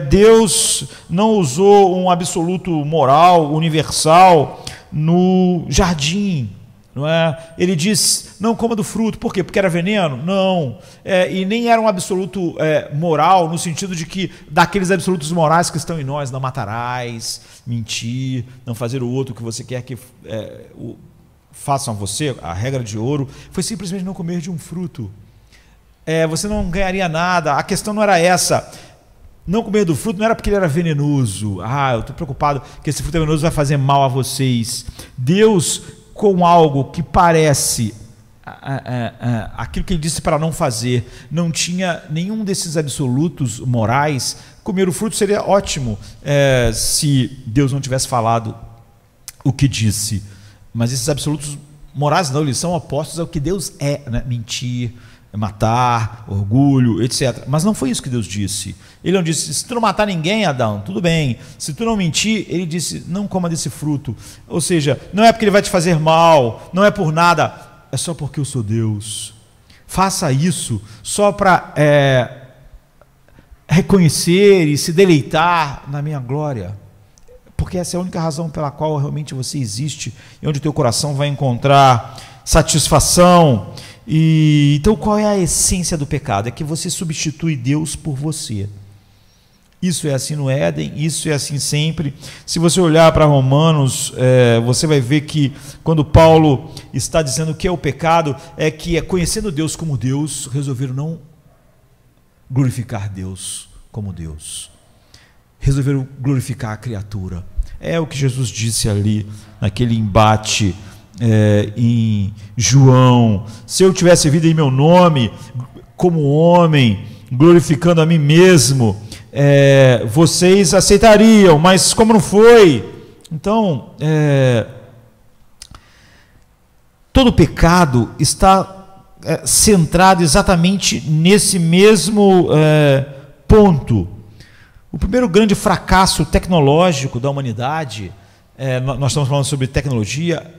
Deus não usou um absoluto moral universal no jardim, não é? Ele diz, não coma do fruto. Por quê? Porque era veneno? Não. E nem era um absoluto moral, no sentido de que daqueles absolutos morais que estão em nós: não matarás, mentir, não fazer o outro que você quer que façam a você, a regra de ouro. Foi simplesmente não comer de um fruto. Você não ganharia nada. A questão não era essa. Não comer do fruto não era porque ele era venenoso. Eu estou preocupado que esse fruto venenoso vai fazer mal a vocês. Deus, com algo que parece aquilo que ele disse para não fazer, não tinha nenhum desses absolutos morais. Comer o fruto seria ótimo se Deus não tivesse falado o que disse. Mas esses absolutos morais não, eles são opostos ao que Deus é, né? Mentir, matar, orgulho, etc. Mas não foi isso que Deus disse. Ele não disse: se tu não matar ninguém, Adão, tudo bem. Se tu não mentir, ele disse: não coma desse fruto. Ou seja, não é porque ele vai te fazer mal, não é por nada, é só porque eu sou Deus. Faça isso só para reconhecer e se deleitar na minha glória. Porque essa é a única razão pela qual realmente você existe e onde o teu coração vai encontrar satisfação. Então, qual é a essência do pecado? É que você substitui Deus por você. Isso é assim no Éden, isso é assim sempre. Se você olhar para Romanos, você vai ver que quando Paulo está dizendo que é o pecado, é que conhecendo Deus como Deus, resolveram não glorificar Deus como Deus. Resolveram glorificar a criatura. É o que Jesus disse ali, naquele embate em João: se eu tivesse vida em meu nome, como homem, glorificando a mim mesmo, vocês aceitariam, mas como não foi, então todo pecado está centrado exatamente nesse mesmo ponto. O primeiro grande fracasso tecnológico da humanidade, nós estamos falando sobre tecnologia,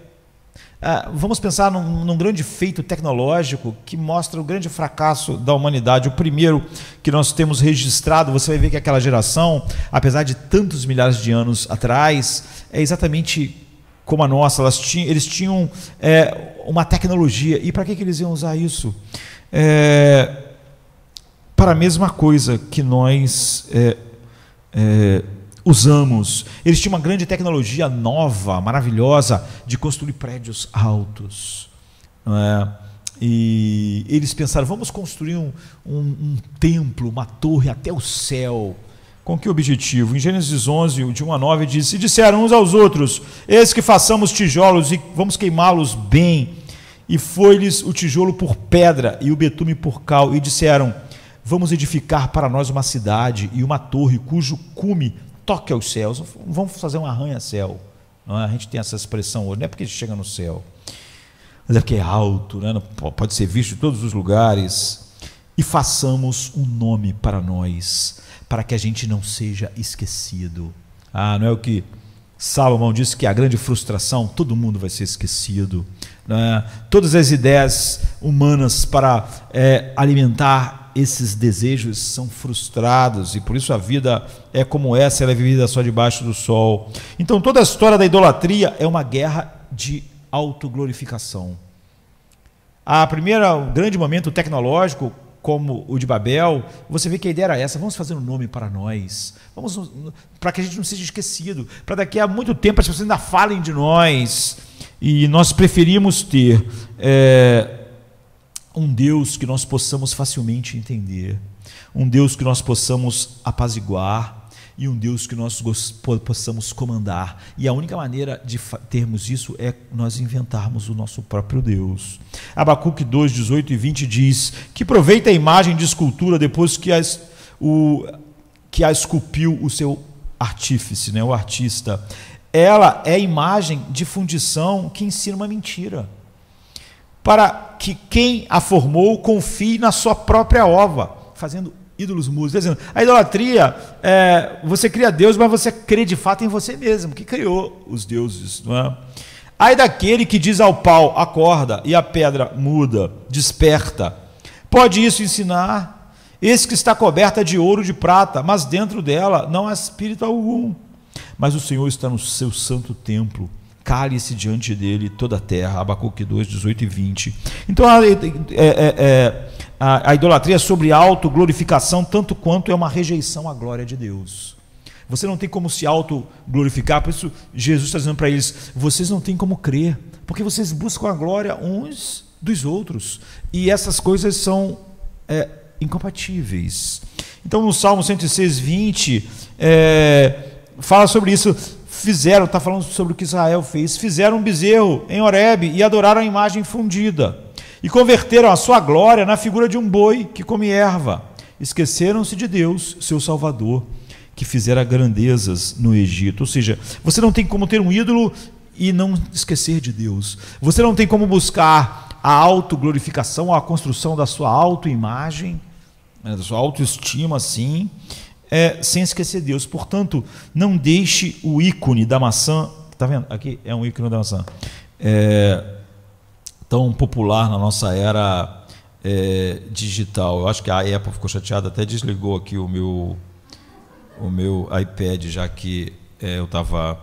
vamos pensar num grande feito tecnológico que mostra o grande fracasso da humanidade. O primeiro que nós temos registrado, você vai ver que aquela geração, apesar de tantos milhares de anos atrás, é exatamente como a nossa. Eles tinham uma tecnologia. E para que eles iam usar isso? Para a mesma coisa que nós usamos. Eles tinham uma grande tecnologia nova, maravilhosa, de construir prédios altos, não é? E eles pensaram: vamos construir um templo, uma torre até o céu. Com que objetivo? Em Gênesis 11, de 1 a 9, diz: e disseram uns aos outros: eis que façamos tijolos e vamos queimá-los bem. E foi-lhes o tijolo por pedra e o betume por cal. E disseram: vamos edificar para nós uma cidade e uma torre cujo cume toque aos céus. Vamos fazer um arranha-céu. A gente tem essa expressão hoje, não é porque chega no céu, mas é porque é alto, né? Pode ser visto em todos os lugares. E façamos um nome para nós, para que a gente não seja esquecido. Não é o que Salomão disse que a grande frustração, todo mundo vai ser esquecido, né? Todas as ideias humanas para alimentar esses desejos são frustrados, e por isso a vida é como essa, ela é vivida só debaixo do sol. Então toda a história da idolatria é uma guerra de autoglorificação. O grande momento tecnológico, como o de Babel, você vê que a ideia era essa: vamos fazer um nome para nós, para que a gente não seja esquecido, para daqui a muito tempo as pessoas ainda falem de nós. E nós preferimos ter um Deus que nós possamos facilmente entender, um Deus que nós possamos apaziguar, e um Deus que nós possamos comandar. E a única maneira de termos isso é nós inventarmos o nosso próprio Deus. Abacuque 2, 18 e 20 diz: que proveita a imagem de escultura depois que a esculpiu o seu artífice, né, o artista. Ela é imagem de fundição que ensina uma mentira, para que quem a formou confie na sua própria ova, fazendo ídolos músicos. Dizendo, a idolatria você cria Deus, mas você crê de fato em você mesmo, que criou os deuses, não é? Ai daquele que diz ao pau, acorda, e a pedra muda, desperta. Pode isso ensinar? Esse que está coberta de ouro e de prata, mas dentro dela não há espírito algum. Mas o Senhor está no seu santo templo, cale-se diante dele toda a terra. Abacuque 2, 18 e 20. Então a idolatria é sobre autoglorificação, tanto quanto é uma rejeição à glória de Deus. Você não tem como se autoglorificar, por isso Jesus está dizendo para eles: vocês não têm como crer, porque vocês buscam a glória uns dos outros, e essas coisas são incompatíveis. Então no Salmo 106, 20, fala sobre isso. Está falando sobre o que Israel fez. Fizeram um bezerro em Horebe e adoraram a imagem fundida, e converteram a sua glória na figura de um boi que come erva. Esqueceram-se de Deus, seu Salvador, que fizera grandezas no Egito. Ou seja, você não tem como ter um ídolo e não esquecer de Deus. Você não tem como buscar a autoglorificação, a construção da sua autoimagem, da sua autoestima, assim, sem esquecer Deus. Portanto, não deixe o ícone da maçã, está vendo? Aqui é um ícone da maçã, tão popular na nossa era digital. Eu acho que a Apple ficou chateada, até desligou aqui o meu iPad, já que eu estava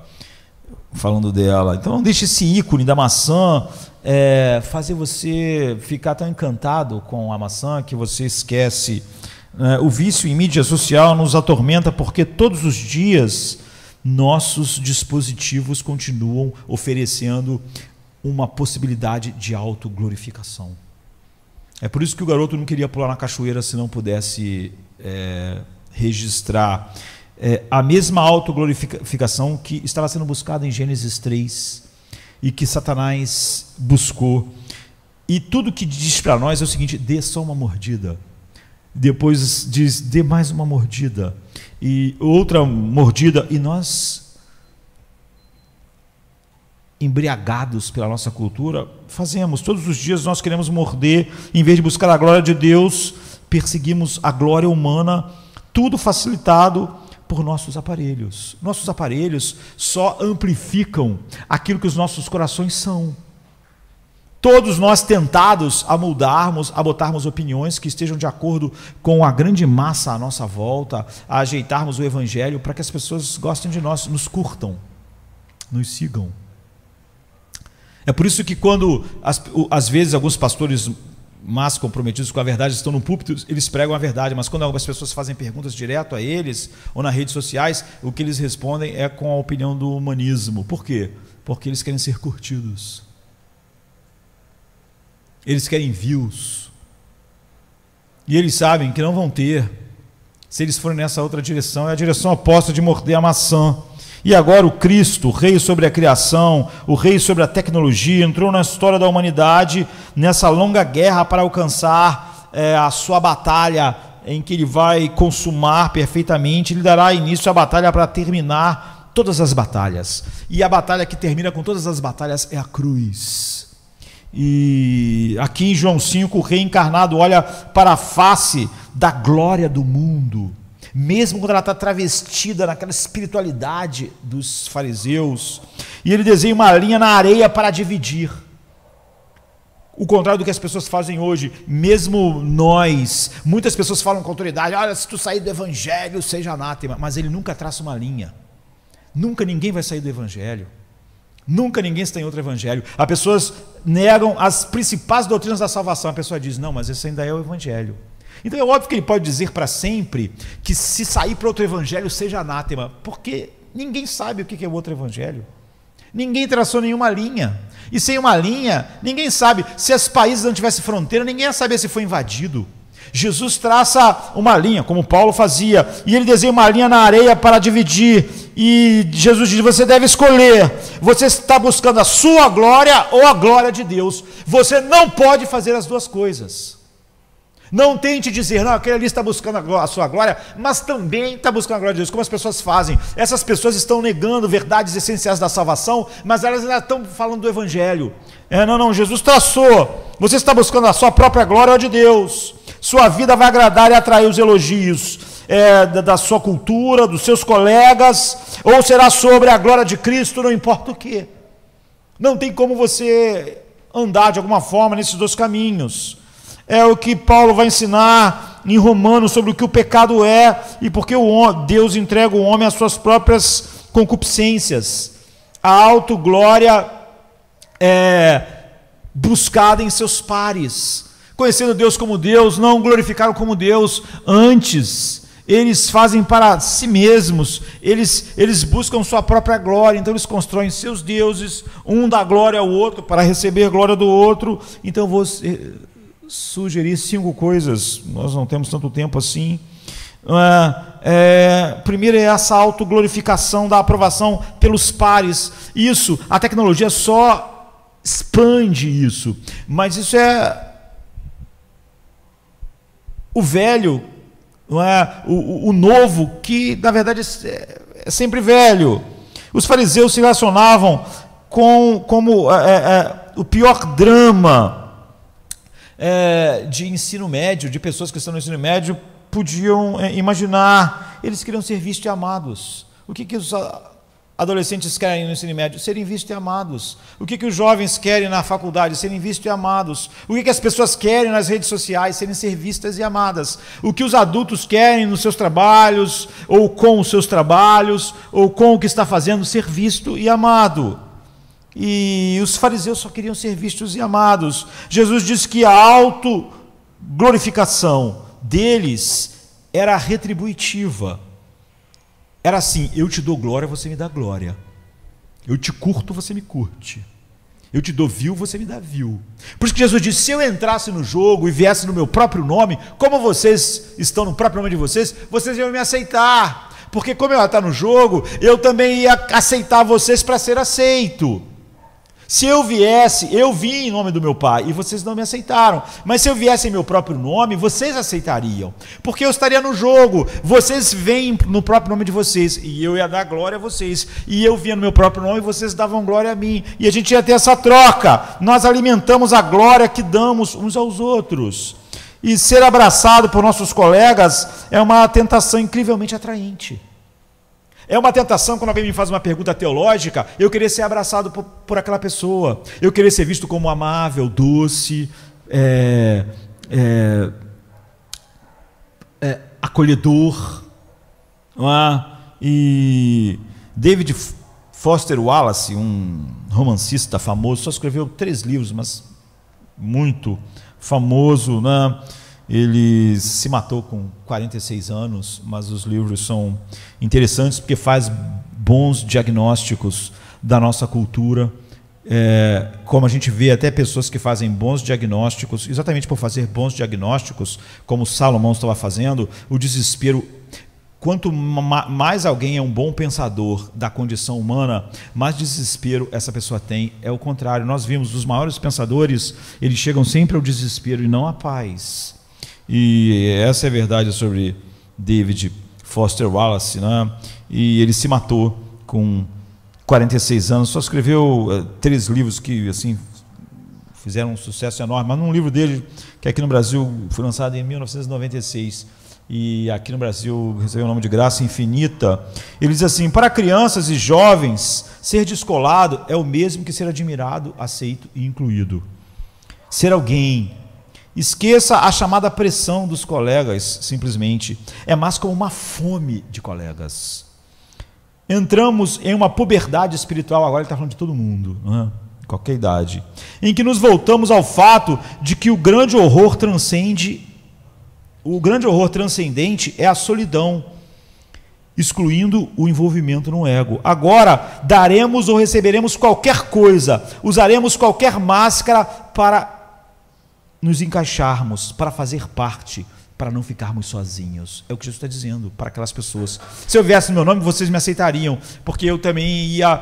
falando dela. Então não deixe esse ícone da maçã fazer você ficar tão encantado com a maçã que você esquece. O vício em mídia social nos atormenta, porque todos os dias nossos dispositivos continuam oferecendo uma possibilidade de autoglorificação. É por isso que o garoto não queria pular na cachoeira se não pudesse registrar a mesma autoglorificação que estava sendo buscada em Gênesis 3 e que Satanás buscou. E tudo que diz para nós é o seguinte: dê só uma mordida. Depois diz, dê mais uma mordida, e outra mordida, e nós, embriagados pela nossa cultura, fazemos. Todos os dias nós queremos morder, em vez de buscar a glória de Deus, perseguimos a glória humana, tudo facilitado por nossos aparelhos. Nossos aparelhos só amplificam aquilo que os nossos corações são. Todos nós tentados a moldarmos, a botarmos opiniões que estejam de acordo com a grande massa à nossa volta, a ajeitarmos o evangelho para que as pessoas gostem de nós, nos curtam, nos sigam. É por isso que quando, às vezes, alguns pastores mais comprometidos com a verdade estão no púlpito, eles pregam a verdade, mas quando algumas pessoas fazem perguntas direto a eles, ou nas redes sociais, o que eles respondem é com a opinião do humanismo. Por quê? Porque eles querem ser curtidos. Eles querem views, e eles sabem que não vão ter se eles forem nessa outra direção. É a direção oposta de morder a maçã. E agora o Cristo, o rei sobre a criação, o rei sobre a tecnologia, entrou na história da humanidade nessa longa guerra para alcançar a sua batalha, em que ele vai consumar perfeitamente. Ele dará início à batalha para terminar todas as batalhas, e a batalha que termina com todas as batalhas é a cruz. E aqui em João 5, o rei encarnado olha para a face da glória do mundo, mesmo quando ela está travestida naquela espiritualidade dos fariseus, e ele desenha uma linha na areia para dividir. O contrário do que as pessoas fazem hoje, mesmo nós, muitas pessoas falam com autoridade, olha, se tu sair do evangelho, seja anátema, mas ele nunca traça uma linha. Nunca ninguém vai sair do evangelho. Nunca ninguém está em outro evangelho. As pessoas negam as principais doutrinas da salvação. A pessoa diz, não, mas esse ainda é o evangelho. Então é óbvio que ele pode dizer para sempre que se sair para outro evangelho seja anátema, porque ninguém sabe o que é o outro evangelho. Ninguém traçou nenhuma linha. E sem uma linha, ninguém sabe. Se os países não tivessem fronteira, ninguém ia saber se foi invadido. Jesus traça uma linha, como Paulo fazia, e ele desenha uma linha na areia para dividir, e Jesus diz, você deve escolher, você está buscando a sua glória ou a glória de Deus, você não pode fazer as duas coisas. Não tente dizer, não, aquele ali está buscando a sua glória, mas também está buscando a glória de Deus, como as pessoas fazem. Essas pessoas estão negando verdades essenciais da salvação, mas elas ainda estão falando do evangelho. Não, Jesus traçou, você está buscando a sua própria glória ou de Deus. Sua vida vai agradar e atrair os elogios da sua cultura, dos seus colegas, ou será sobre a glória de Cristo, não importa o que. Não tem como você andar de alguma forma nesses dois caminhos. É o que Paulo vai ensinar em Romanos sobre o que o pecado é e porque Deus entrega o homem às suas próprias concupiscências. A autoglória é buscada em seus pares. Conhecendo Deus como Deus, não glorificaram como Deus. Antes, eles fazem para si mesmos, eles buscam sua própria glória, então eles constroem seus deuses, um dá glória ao outro para receber glória do outro. Então você sugerir 5 coisas, nós não temos tanto tempo assim. Primeiro é essa autoglorificação da aprovação pelos pares. Isso, a tecnologia só expande isso, mas isso é o velho, não é? O novo, que na verdade é sempre velho. Os fariseus se relacionavam como o pior drama de ensino médio, de pessoas que estão no ensino médio, podiam imaginar. Eles queriam ser vistos e amados. O que os adolescentes querem no ensino médio? Serem vistos e amados. O que os jovens querem na faculdade? Serem vistos e amados. O que as pessoas querem nas redes sociais? Ser vistas e amadas. O que os adultos querem nos seus trabalhos, ou com os seus trabalhos, ou com o que está fazendo? Ser visto e amado. E os fariseus só queriam ser vistos e amados. Jesus disse que a autoglorificação deles era retributiva. Era assim, eu te dou glória, você me dá glória. Eu te curto, você me curte. Eu te dou view, você me dá view. Por isso que Jesus disse, se eu entrasse no jogo e viesse no meu próprio nome, como vocês estão no próprio nome de vocês iam me aceitar. Porque como eu ia estar no jogo, eu também ia aceitar vocês para ser aceito. Se eu viesse, eu vim em nome do meu Pai, e vocês não me aceitaram. Mas se eu viesse em meu próprio nome, vocês aceitariam. Porque eu estaria no jogo, vocês vêm no próprio nome de vocês, e eu ia dar glória a vocês. E eu vinha no meu próprio nome, e vocês davam glória a mim. E a gente ia ter essa troca. Nós alimentamos a glória que damos uns aos outros. E ser abraçado por nossos colegas é uma tentação incrivelmente atraente. É uma tentação quando alguém me faz uma pergunta teológica, eu querer ser abraçado por aquela pessoa, eu querer ser visto como amável, doce, acolhedor. Não é? E David Foster Wallace, um romancista famoso, só escreveu 3 livros, mas muito famoso, né? Ele se matou com 46 anos, mas os livros são interessantes porque faz bons diagnósticos da nossa cultura. Como a gente vê até pessoas que fazem bons diagnósticos, exatamente por fazer bons diagnósticos, como Salomão estava fazendo, o desespero. Quanto mais alguém é um bom pensador da condição humana, mais desespero essa pessoa tem. É o contrário, nós vimos os maiores pensadores, eles chegam sempre ao desespero e não à paz. E essa é a verdade sobre David Foster Wallace, né? E ele se matou com 46 anos, só escreveu 3 livros que assim fizeram um sucesso enorme, mas num livro dele, que aqui no Brasil foi lançado em 1996, e aqui no Brasil recebeu o nome de Graça Infinita. Ele diz assim: para crianças e jovens, ser descolado é o mesmo que ser admirado, aceito e incluído. Ser alguém. Esqueça a chamada pressão dos colegas, simplesmente. É mais como uma fome de colegas. Entramos em uma puberdade espiritual, agora ele está falando de todo mundo, né? Qualquer idade, em que nos voltamos ao fato de que o grande horror transcendente é a solidão, excluindo o envolvimento no ego. Agora, daremos ou receberemos qualquer coisa, usaremos qualquer máscara para nos encaixarmos, para fazer parte, para não ficarmos sozinhos. É o que Jesus está dizendo para aquelas pessoas. Se eu viesse no meu nome, vocês me aceitariam, porque eu também ia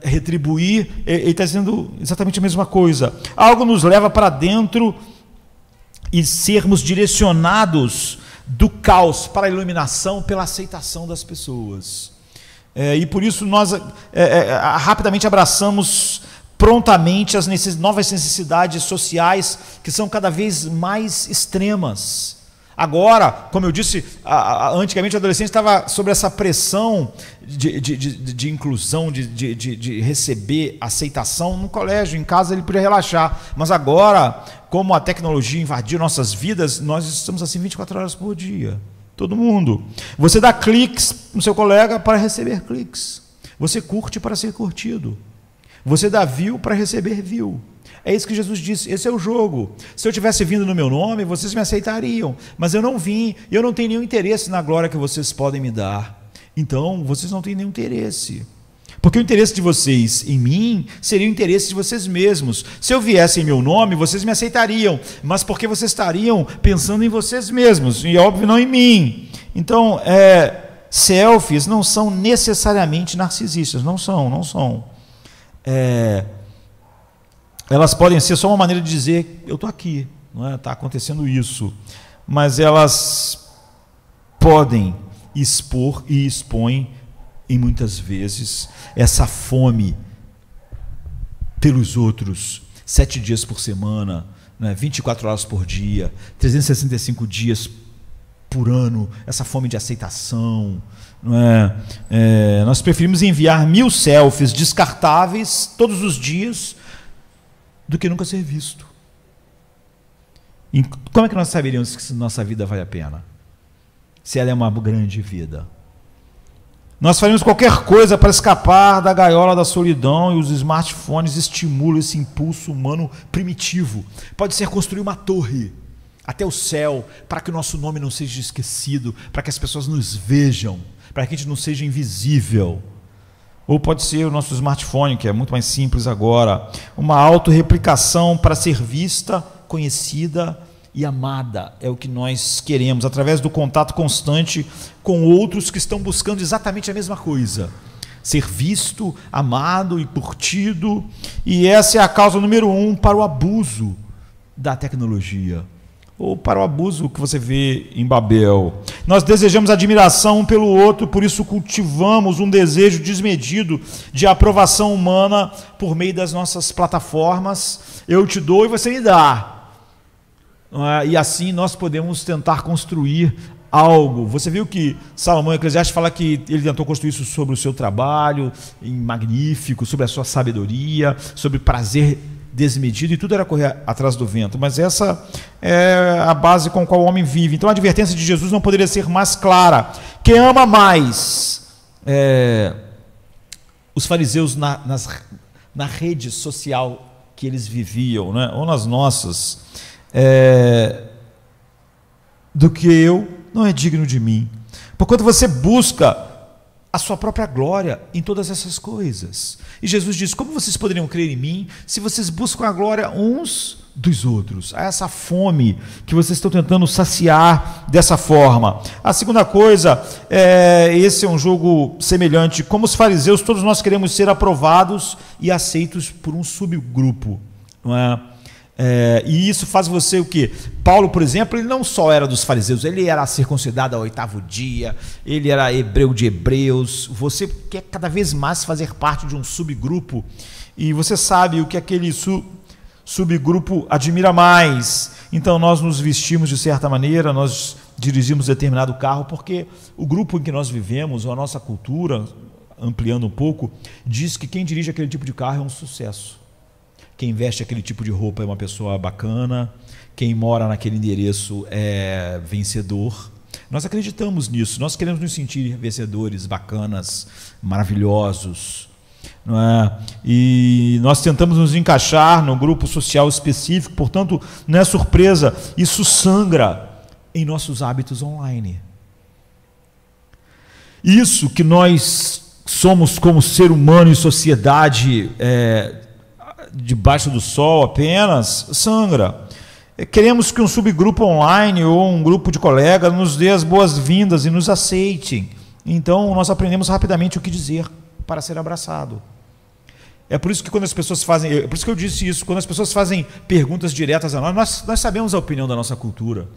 retribuir. Ele está dizendo exatamente a mesma coisa. Algo nos leva para dentro e sermos direcionados do caos para a iluminação pela aceitação das pessoas. E por isso nós rapidamente abraçamos prontamente as novas necessidades sociais que são cada vez mais extremas. Agora, como eu disse, antigamente o adolescente estava sob essa pressão de inclusão, de receber aceitação no colégio, em casa ele podia relaxar. Mas agora, como a tecnologia invadiu nossas vidas, nós estamos assim 24 horas por dia. Todo mundo. Você dá cliques no seu colega para receber cliques. Você curte para ser curtido. Você dá view para receber view. É isso que Jesus disse, esse é o jogo. Se eu tivesse vindo no meu nome, vocês me aceitariam, mas eu não vim, e eu não tenho nenhum interesse na glória que vocês podem me dar. Então, vocês não têm nenhum interesse. Porque o interesse de vocês em mim seria o interesse de vocês mesmos. Se eu viesse em meu nome, vocês me aceitariam, mas porque vocês estariam pensando em vocês mesmos, e óbvio, não em mim. Então, selfies não são necessariamente narcisistas, não são. Elas podem ser só uma maneira de dizer: eu estou aqui, não é? Está acontecendo isso, mas elas podem expor e expõem, e muitas vezes, essa fome pelos outros, 7 dias por semana, né? 24 horas por dia, 365 dias por ano, essa fome de aceitação. Não é? Nós preferimos enviar 1000 selfies descartáveis todos os dias do que nunca ser visto. E como é que nós saberíamos se nossa vida vale a pena? Se ela é uma grande vida. Nós faríamos qualquer coisa para escapar da gaiola da solidão, e os smartphones estimulam esse impulso humano primitivo. Pode ser construir uma torre até o céu, para que o nosso nome não seja esquecido, para que as pessoas nos vejam, para que a gente não seja invisível. Ou pode ser o nosso smartphone, que é muito mais simples agora, uma autorreplicação para ser vista, conhecida e amada. É o que nós queremos, através do contato constante com outros que estão buscando exatamente a mesma coisa. Ser visto, amado e curtido. E essa é a causa número 1 para o abuso da tecnologia, ou para o abuso que você vê em Babel. Nós desejamos admiração um pelo outro, por isso cultivamos um desejo desmedido de aprovação humana por meio das nossas plataformas. Eu te dou e você me dá. E assim nós podemos tentar construir algo. Você viu que Salomão, em Eclesiastes, fala que ele tentou construir isso sobre o seu trabalho, em magnífico, sobre a sua sabedoria, sobre prazer desmedido, e tudo era correr atrás do vento. Mas essa é a base com a qual o homem vive. Então a advertência de Jesus não poderia ser mais clara. Quem ama mais? Os fariseus na rede social que eles viviam, né? Ou nas nossas, do que eu, não é digno de mim. Porquanto você busca a sua própria glória em todas essas coisas. E Jesus diz: como vocês poderiam crer em mim se vocês buscam a glória uns dos outros? Há essa fome que vocês estão tentando saciar dessa forma. A segunda coisa, esse é um jogo semelhante. Como os fariseus, todos nós queremos ser aprovados e aceitos por um subgrupo, não é? E isso faz você o quê? Paulo, por exemplo, ele não só era dos fariseus, ele era circuncidado ao 8º dia, ele era hebreu de hebreus. Você quer cada vez mais fazer parte de um subgrupo, e você sabe o que aquele subgrupo admira mais. Então nós nos vestimos de certa maneira, nós dirigimos determinado carro, porque o grupo em que nós vivemos, ou a nossa cultura, ampliando um pouco, diz que quem dirige aquele tipo de carro é um sucesso. Quem veste aquele tipo de roupa é uma pessoa bacana, quem mora naquele endereço é vencedor. Nós acreditamos nisso, nós queremos nos sentir vencedores, bacanas, maravilhosos, não é? E nós tentamos nos encaixar no grupo social específico, portanto, não é surpresa, isso sangra em nossos hábitos online. Isso que nós somos como ser humano e sociedade debaixo do sol apenas, sangra. Queremos que um subgrupo online ou um grupo de colegas nos dê as boas-vindas e nos aceitem. Então, nós aprendemos rapidamente o que dizer para ser abraçado. É por isso que quando as pessoas fazem, é por isso que eu disse isso, quando as pessoas fazem perguntas diretas a nós sabemos a opinião da nossa cultura.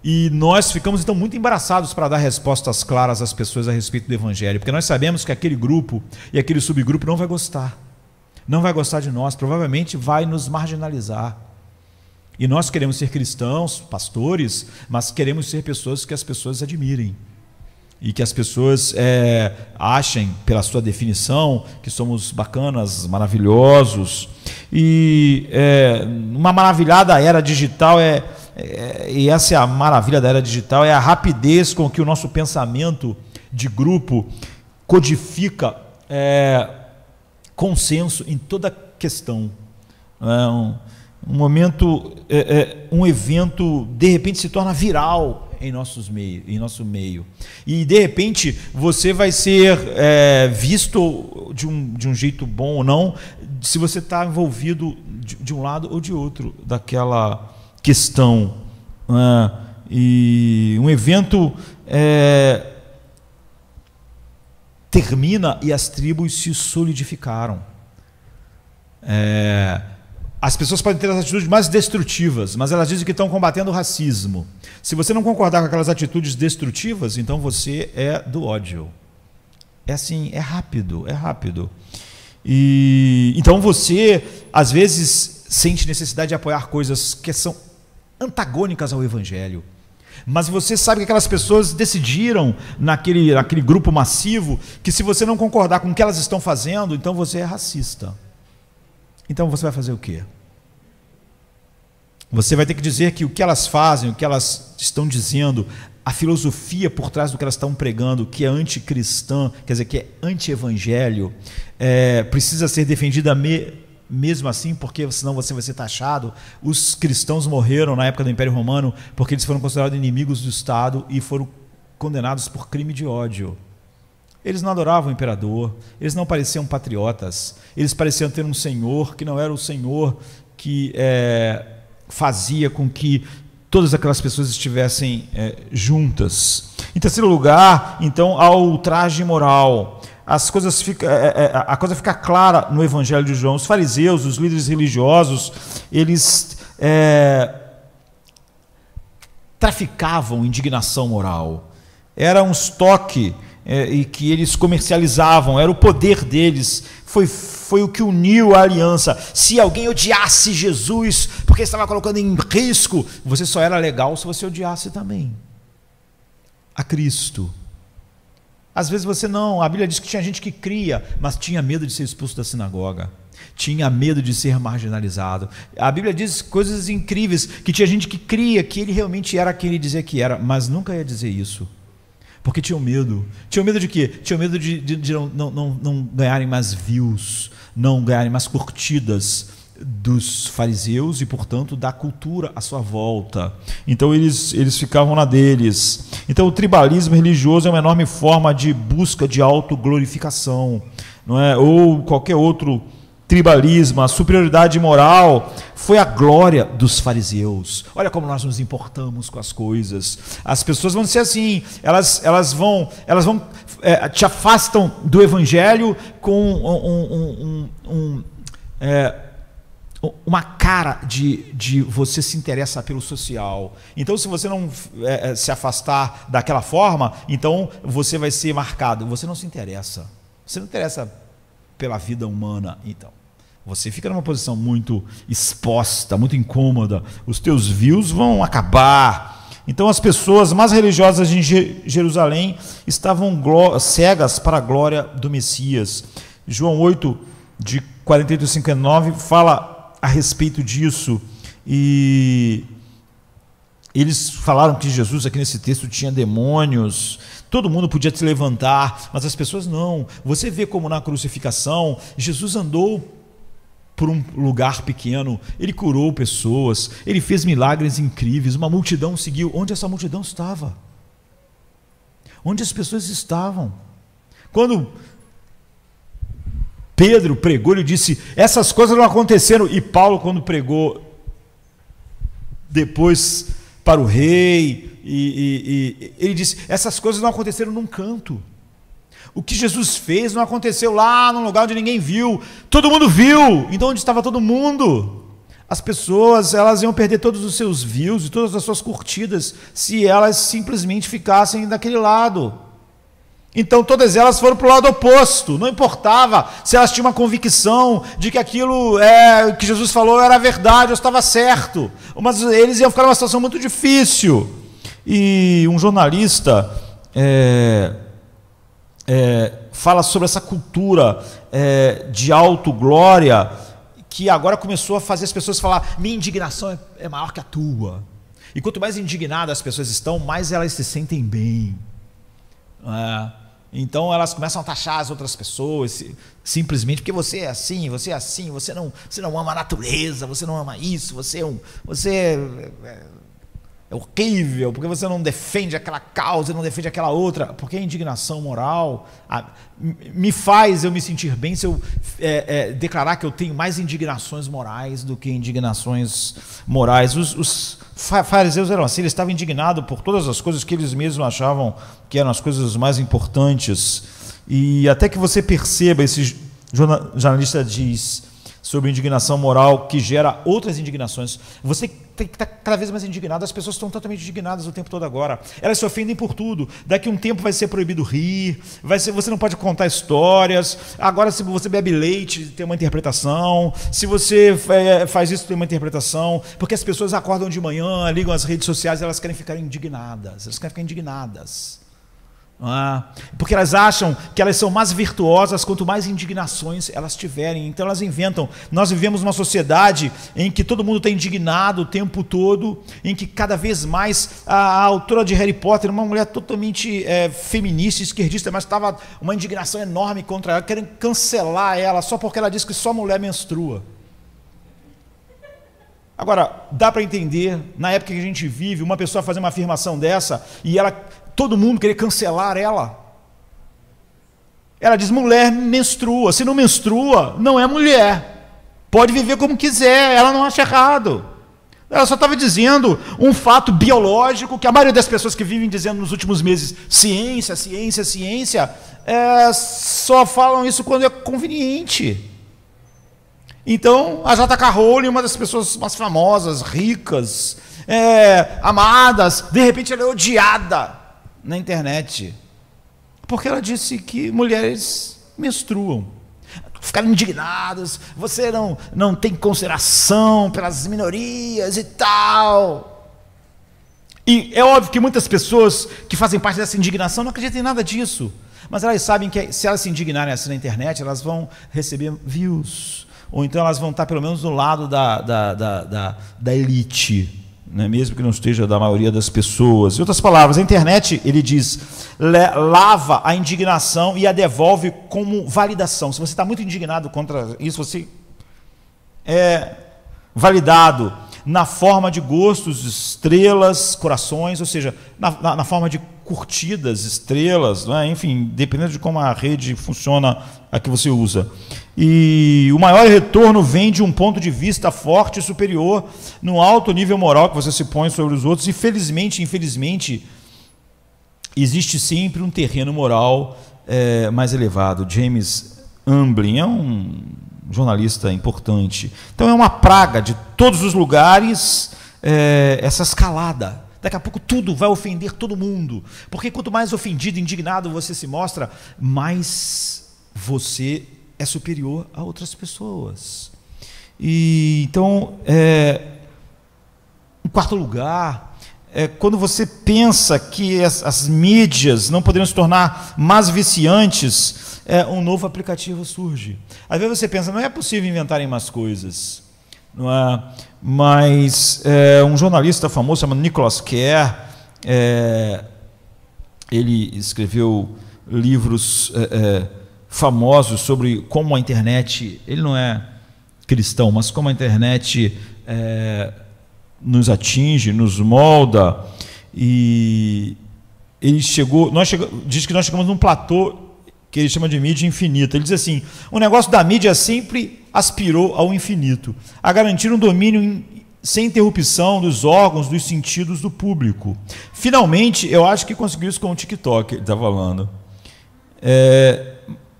E nós ficamos então muito embaraçados para dar respostas claras às pessoas a respeito do Evangelho, porque nós sabemos que aquele grupo e aquele subgrupo não vai gostar. Não vai gostar de nós, provavelmente vai nos marginalizar. E nós queremos ser cristãos, pastores, mas queremos ser pessoas que as pessoas admirem. E que as pessoas achem, pela sua definição, que somos bacanas, maravilhosos. E uma maravilhada era digital, e essa é a maravilha da era digital, é a rapidez com que o nosso pensamento de grupo codifica consenso em toda questão. Um momento, um evento, de repente se torna viral em nosso meio. E de repente você vai ser visto de um jeito bom ou não, se você está envolvido de um lado ou de outro daquela questão. E um evento termina e as tribos se solidificaram. As pessoas podem ter as atitudes mais destrutivas, mas elas dizem que estão combatendo o racismo. Se você não concordar com aquelas atitudes destrutivas, então você é do ódio. É assim, é rápido. E então você, às vezes, sente necessidade de apoiar coisas que são antagônicas ao Evangelho. Mas você sabe que aquelas pessoas decidiram, naquele grupo massivo, que se você não concordar com o que elas estão fazendo, então você é racista. Então você vai fazer o quê? Você vai ter que dizer que o que elas fazem, o que elas estão dizendo, a filosofia por trás do que elas estão pregando, que é anticristã, quer dizer, que é anti-evangelho, precisa ser defendida mesmo assim, porque senão você vai ser taxado. Os cristãos morreram na época do Império Romano porque eles foram considerados inimigos do Estado e foram condenados por crime de ódio. Eles não adoravam o imperador, eles não pareciam patriotas, eles pareciam ter um senhor que não era o senhor que fazia com que todas aquelas pessoas estivessem juntas. Em terceiro lugar, então, ao ultraje moral. A coisa fica clara no Evangelho de João. Os fariseus, os líderes religiosos, eles traficavam indignação moral. Era um estoque e que eles comercializavam, era o poder deles, foi o que uniu a aliança. Se alguém odiasse Jesus porque estava colocando em risco, você só era legal se você odiasse também a Cristo. Às vezes você não, a Bíblia diz que tinha gente que cria, mas tinha medo de ser expulso da sinagoga, tinha medo de ser marginalizado. A Bíblia diz coisas incríveis, que tinha gente que cria que ele realmente era quem ele dizia que era, mas nunca ia dizer isso. Porque tinham medo. Tinham medo de quê? Tinham medo de não ganharem mais views, não ganharem mais curtidas dos fariseus e, portanto, da cultura à sua volta. Então, eles ficavam na deles. Então, o tribalismo religioso é uma enorme forma de busca de autoglorificação, não é? Ou qualquer outro tribalismo. A superioridade moral foi a glória dos fariseus. Olha como nós nos importamos com as coisas. As pessoas vão ser assim, elas vão te afastam do Evangelho com uma cara de você se interessa pelo social. Então, se você não se afastar daquela forma, então você vai ser marcado. Você não se interessa. Você não interessa pela vida humana, então. Você fica numa posição muito exposta, muito incômoda. Os teus views vão acabar. Então as pessoas mais religiosas em Jerusalém estavam cegas para a glória do Messias. João 8, de 48 a 59, fala a respeito disso. E eles falaram que Jesus, aqui nesse texto, tinha demônios. Todo mundo podia se levantar, mas as pessoas não. Você vê como na crucificação, Jesus andou por um lugar pequeno, ele curou pessoas, ele fez milagres incríveis, uma multidão seguiu. Onde essa multidão estava? Onde as pessoas estavam? Quando Pedro pregou, ele disse, essas coisas não aconteceram. E Paulo, quando pregou depois para o rei, ele disse, essas coisas não aconteceram num canto. O que Jesus fez não aconteceu lá num lugar onde ninguém viu. Todo mundo viu. Então onde estava todo mundo? As pessoas, elas iam perder todos os seus views e todas as suas curtidas se elas simplesmente ficassem daquele lado. Então todas elas foram para o lado oposto. Não importava se elas tinham uma convicção de que aquilo que Jesus falou era verdade ou estava certo. Mas eles iam ficar numa situação muito difícil. E um jornalista fala sobre essa cultura de autoglória que agora começou a fazer as pessoas falar, minha indignação é maior que a tua. E quanto mais indignadas as pessoas estão, mais elas se sentem bem. Então elas começam a taxar as outras pessoas simplesmente porque você é assim, você não ama a natureza, você não ama isso, você é horrível, porque você não defende aquela causa, não defende aquela outra, porque a indignação moral me faz eu me sentir bem se eu declarar que eu tenho mais indignações morais do que indignações morais. Os fariseus eram assim, eles estavam indignados por todas as coisas que eles mesmos achavam que eram as coisas mais importantes. E até que você perceba, esse jornalista diz sobre indignação moral que gera outras indignações. Você tem que estar cada vez mais indignado. As pessoas estão totalmente indignadas o tempo todo agora. Elas se ofendem por tudo. Daqui a um tempo vai ser proibido rir, você não pode contar histórias. Agora, se você bebe leite, tem uma interpretação. Se você faz isso, tem uma interpretação. Porque as pessoas acordam de manhã, ligam as redes sociais, elas querem ficar indignadas. Elas querem ficar indignadas. Porque elas acham que elas são mais virtuosas quanto mais indignações elas tiverem. Então elas inventam. Nós vivemos numa sociedade em que todo mundo está indignado o tempo todo, em que cada vez mais a autora de Harry Potter, uma mulher totalmente feminista, esquerdista, mas estava uma indignação enorme contra ela, querem cancelar ela só porque ela diz que só mulher menstrua. Agora, dá para entender, na época que a gente vive, uma pessoa fazer uma afirmação dessa e todo mundo querer cancelar ela. Ela diz, mulher menstrua. Se não menstrua, não é mulher. Pode viver como quiser, ela não acha errado. Ela só estava dizendo um fato biológico que a maioria das pessoas que vivem dizendo nos últimos meses, ciência, ciência, ciência, só falam isso quando é conveniente. Então, a J.K. Rowling, uma das pessoas mais famosas, ricas, amadas, de repente ela é odiada na internet, porque ela disse que mulheres menstruam. Ficaram indignadas, você não tem consideração pelas minorias e tal. E é óbvio que muitas pessoas que fazem parte dessa indignação não acreditam em nada disso, mas elas sabem que se elas se indignarem assim na internet, elas vão receber views, ou então elas vão estar pelo menos do lado da elite, né? Mesmo que não esteja da maioria das pessoas. Em outras palavras, a internet, ele diz, lava a indignação e a devolve como validação. Se você está muito indignado contra isso, você é validado na forma de gostos, estrelas, corações, ou seja, na forma de curtidas, estrelas, né? Enfim, dependendo de como a rede funciona, a que você usa. E o maior retorno vem de um ponto de vista forte e superior, no alto nível moral que você se põe sobre os outros. E felizmente, infelizmente, existe sempre um terreno moral mais elevado. James Amblin é um jornalista importante. Então é uma praga de todos os lugares, essa escalada. Daqui a pouco tudo vai ofender todo mundo, porque quanto mais ofendido, indignado você se mostra, mais você é superior a outras pessoas. E então, em quarto lugar, quando você pensa que as mídias não poderiam se tornar mais viciantes, um novo aplicativo surge. Às vezes você pensa, não é possível inventarem mais coisas, não é? Mas um jornalista famoso chamado Nicholas Carr, ele escreveu livros famosos sobre como a internet, ele não é cristão, mas como a internet nos atinge, nos molda, e ele diz que nós chegamos num platô que ele chama de mídia infinita. Ele diz assim: o negócio da mídia sempre aspirou ao infinito, a garantir um domínio sem interrupção dos órgãos, dos sentidos do público. Finalmente, eu acho que conseguiu isso com o TikTok, ele está falando.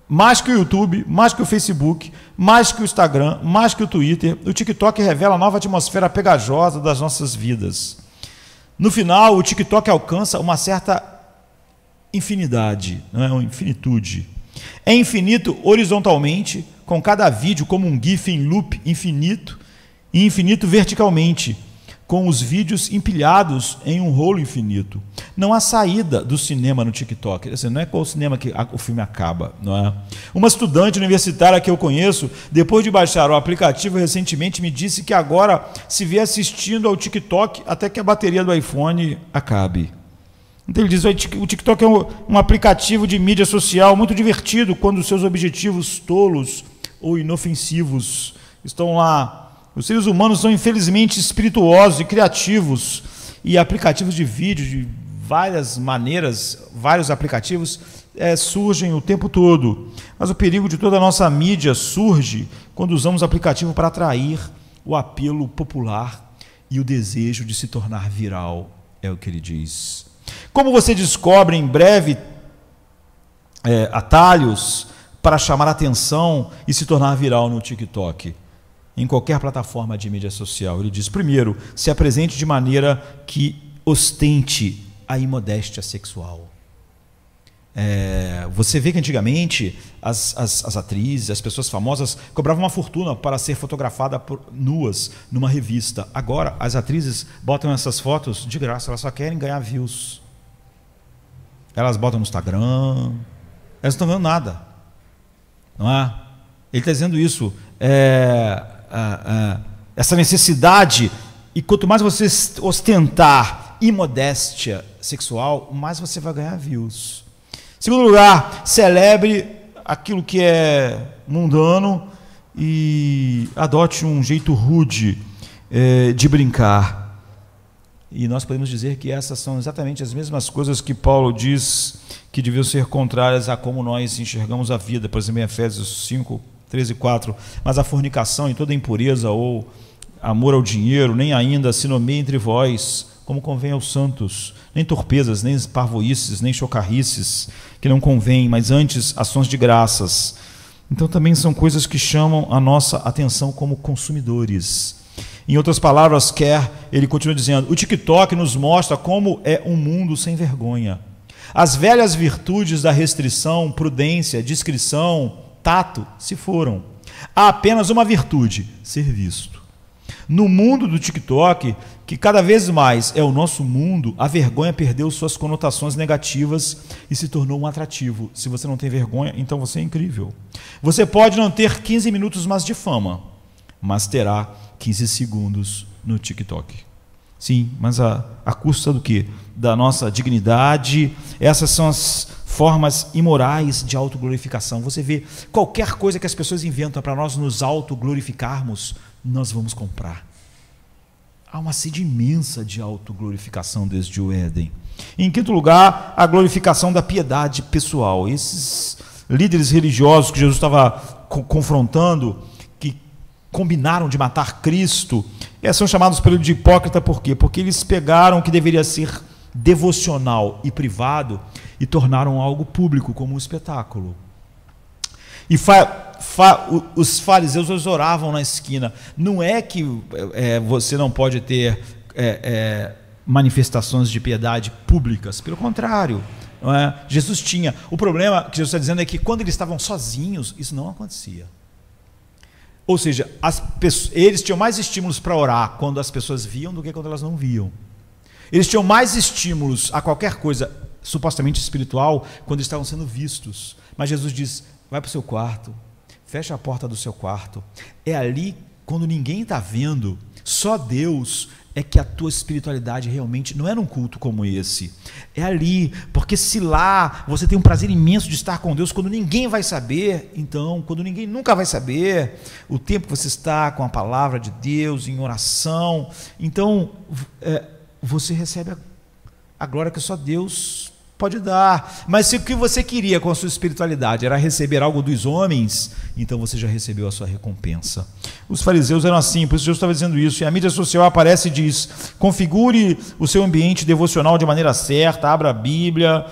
Mais que o YouTube, mais que o Facebook, mais que o Instagram, mais que o Twitter, o TikTok revela a nova atmosfera pegajosa das nossas vidas. No final, o TikTok alcança uma certa infinidade, não é? Uma infinitude. É infinito horizontalmente, com cada vídeo como um GIF em loop infinito, e infinito verticalmente, com os vídeos empilhados em um rolo infinito. Não há saída do cinema no TikTok. Assim, não é com o cinema que o filme acaba, não é? Uma estudante universitária que eu conheço, depois de baixar o aplicativo recentemente, me disse que agora se vê assistindo ao TikTok até que a bateria do iPhone acabe. Então ele diz, o TikTok é um aplicativo de mídia social muito divertido quando os seus objetivos tolos ou inofensivos estão lá. Os seres humanos são infelizmente espirituosos e criativos, e aplicativos de vídeo de várias maneiras, vários aplicativos surgem o tempo todo. Mas o perigo de toda a nossa mídia surge quando usamos o aplicativo para atrair o apelo popular e o desejo de se tornar viral, é o que ele diz. Como você descobre em breve atalhos para chamar a atenção e se tornar viral no TikTok? Em qualquer plataforma de mídia social. Ele diz, primeiro, se apresente de maneira que ostente a imodéstia sexual. Você vê que antigamente as atrizes, as pessoas famosas cobravam uma fortuna para ser fotografada nuas numa revista. Agora, as atrizes botam essas fotos de graça, elas só querem ganhar views. Elas botam no Instagram, elas não estão ganhando nada. Não é? Ele está dizendo isso. Essa necessidade, e quanto mais você ostentar imodéstia sexual, mais você vai ganhar views. Segundo lugar, celebre aquilo que é mundano e adote um jeito rude de brincar. E nós podemos dizer que essas são exatamente as mesmas coisas que Paulo diz que deviam ser contrárias a como nós enxergamos a vida. Por exemplo, em Efésios 5, 13 e 4, mas a fornicação e toda impureza ou amor ao dinheiro, nem ainda se nomeia entre vós, como convém aos santos, nem torpezas, nem parvoices, nem chocarrices, que não convém, mas antes ações de graças. Então também são coisas que chamam a nossa atenção como consumidores. Em outras palavras, ele continua dizendo, o TikTok nos mostra como é um mundo sem vergonha. As velhas virtudes da restrição, prudência, discrição, tato se foram. Há apenas uma virtude: ser visto. No mundo do TikTok, que cada vez mais é o nosso mundo, a vergonha perdeu suas conotações negativas e se tornou um atrativo. Se você não tem vergonha, então você é incrível. Você pode não ter 15 minutos mais de fama, mas terá 15 segundos no TikTok. Sim, mas a custa do quê? Da nossa dignidade. Essas são as formas imorais de autoglorificação. Você vê, qualquer coisa que as pessoas inventam para nós nos autoglorificarmos, nós vamos comprar. Há uma sede imensa de autoglorificação desde o Éden. Em quinto lugar, a glorificação da piedade pessoal. Esses líderes religiosos que Jesus estava confrontando, que combinaram de matar Cristo, são chamados pelo de hipócrita por quê? Porque eles pegaram o que deveria ser devocional e privado e tornaram algo público, como um espetáculo. E os fariseus oravam na esquina. Não é que você não pode ter manifestações de piedade públicas, pelo contrário, não é? Jesus tinha. O problema que Jesus está dizendo é que quando eles estavam sozinhos, isso não acontecia. Ou seja, eles tinham mais estímulos para orar quando as pessoas viam do que quando elas não viam. Eles tinham mais estímulos a qualquer coisa supostamente espiritual quando estavam sendo vistos. Mas Jesus diz: vai para o seu quarto, fecha a porta do seu quarto. É ali, quando ninguém está vendo, só Deus, é que a tua espiritualidade realmente não é num culto como esse. É ali, porque se lá você tem um prazer imenso de estar com Deus, quando ninguém vai saber, então, quando ninguém nunca vai saber, o tempo que você está com a palavra de Deus, em oração, então você recebe a glória que só Deus pode dar. Mas se o que você queria com a sua espiritualidade era receber algo dos homens, então você já recebeu a sua recompensa. Os fariseus eram assim, por isso Jesus estava dizendo isso. E a mídia social aparece e diz: configure o seu ambiente devocional de maneira certa, abra a Bíblia,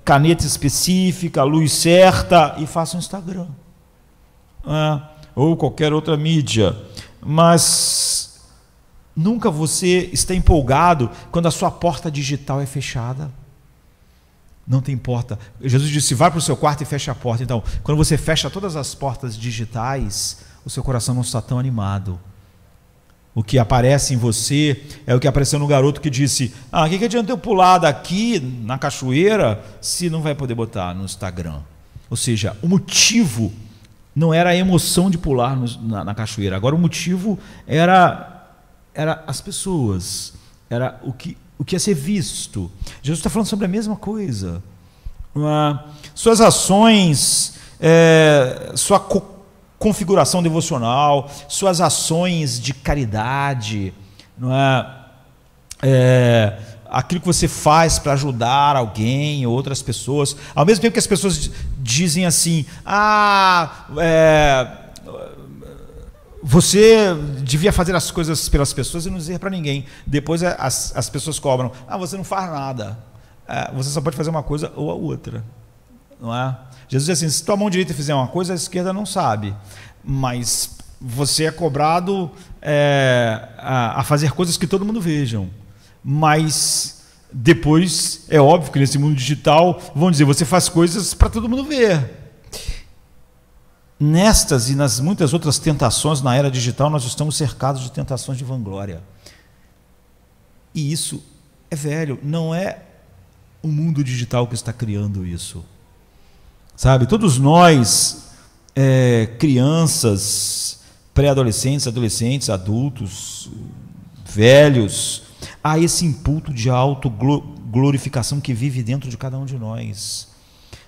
caneta específica, luz certa, e faça um Instagram, ou qualquer outra mídia. Mas nunca você está empolgado quando a sua porta digital é fechada. Não tem porta. Jesus disse: vai para o seu quarto e fecha a porta. Então, quando você fecha todas as portas digitais, o seu coração não está tão animado. O que aparece em você é o que apareceu no garoto que disse: o que adianta eu pular daqui na cachoeira se não vai poder botar no Instagram? Ou seja, o motivo não era a emoção de pular na cachoeira. Agora o motivo era as pessoas, era o que ia ser visto. Jesus está falando sobre a mesma coisa. Suas ações, sua configuração devocional, suas ações de caridade, aquilo que você faz para ajudar alguém ou outras pessoas, ao mesmo tempo que as pessoas dizem assim: você devia fazer as coisas pelas pessoas e não dizer para ninguém. Depois as pessoas cobram: você não faz nada. Você só pode fazer uma coisa ou a outra, não é? Jesus diz assim: se tua mão direita fizer uma coisa, a esquerda não sabe. Mas você é cobrado a fazer coisas que todo mundo vejam. Mas depois é óbvio que nesse mundo digital vão dizer: você faz coisas para todo mundo ver. Nestas e nas muitas outras tentações na era digital, nós estamos cercados de tentações de vanglória. E isso é velho, não é o mundo digital que está criando isso. Sabe, todos nós, crianças, pré-adolescentes, adolescentes, adultos, velhos, há esse impulso de autoglorificação que vive dentro de cada um de nós.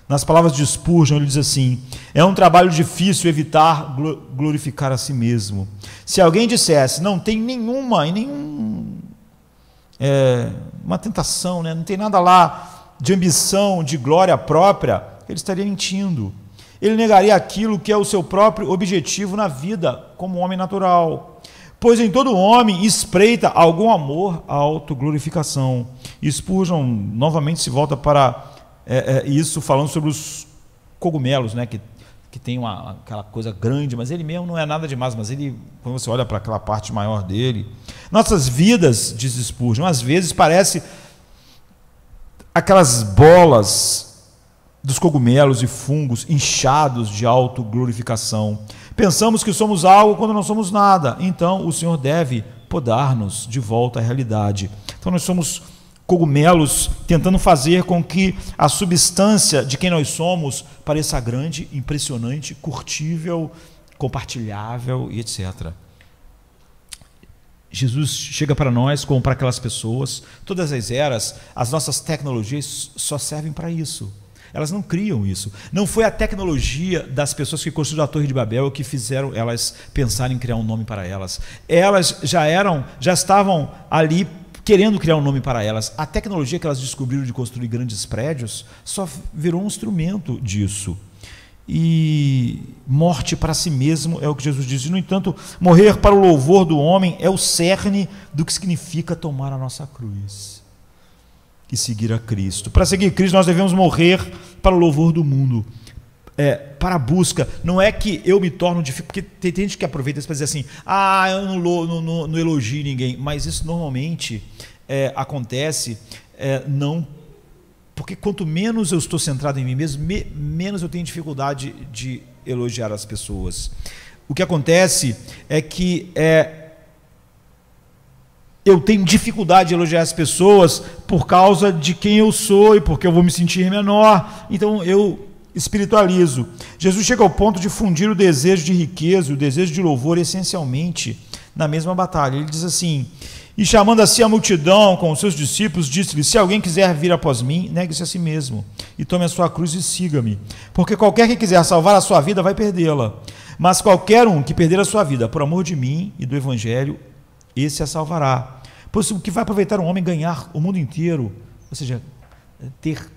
Nas palavras de Spurgeon, ele diz assim: é um trabalho difícil evitar glorificar a si mesmo. Se alguém dissesse: não tem nenhuma uma tentação, não tem nada lá de ambição, de glória própria, ele estaria mentindo. Ele negaria aquilo que é o seu próprio objetivo na vida, como homem natural. Pois em todo homem espreita algum amor à autoglorificação. E Spurgeon novamente se volta para isso, falando sobre os cogumelos, que tem aquela coisa grande, mas ele mesmo não é nada demais, mas ele, quando você olha para aquela parte maior dele, nossas vidas, diz Spurgeon, às vezes parece aquelas bolas dos cogumelos e fungos inchados de autoglorificação. Pensamos que somos algo quando não somos nada. Então o Senhor deve podar-nos de volta à realidade. Então nós somos cogumelos tentando fazer com que a substância de quem nós somos pareça grande, impressionante, curtível, compartilhável e etc. Jesus chega para nós como para aquelas pessoas. Todas as eras, as nossas tecnologias só servem para isso. Elas não criam isso. Não foi a tecnologia das pessoas que construíram a Torre de Babel que fizeram elas pensarem em criar um nome para elas. Elas já estavam ali querendo criar um nome para elas. A tecnologia que elas descobriram de construir grandes prédios só virou um instrumento disso. E morte para si mesmo é o que Jesus diz. No entanto, morrer para o louvor do homem é o cerne do que significa tomar a nossa cruz e seguir a Cristo. Para seguir Cristo, nós devemos morrer para o louvor do mundo, para a busca. Não é que eu me torno difícil, porque tem gente que aproveita isso para dizer assim: eu não elogio ninguém, mas isso normalmente acontece não, porque quanto menos eu estou centrado em mim mesmo, menos eu tenho dificuldade de elogiar as pessoas. O que acontece é que eu tenho dificuldade de elogiar as pessoas por causa de quem eu sou e porque eu vou me sentir menor. Então eu espiritualizo. Jesus chega ao ponto de fundir o desejo de riqueza e o desejo de louvor essencialmente na mesma batalha. Ele diz assim: e chamando a si a multidão com os seus discípulos, disse-lhe: se alguém quiser vir após mim, negue-se a si mesmo e tome a sua cruz e siga-me. Porque qualquer que quiser salvar a sua vida vai perdê-la. Mas qualquer um que perder a sua vida por amor de mim e do evangelho, esse a salvará. Pois o que vai aproveitar um homem ganhar o mundo inteiro, ou seja, ter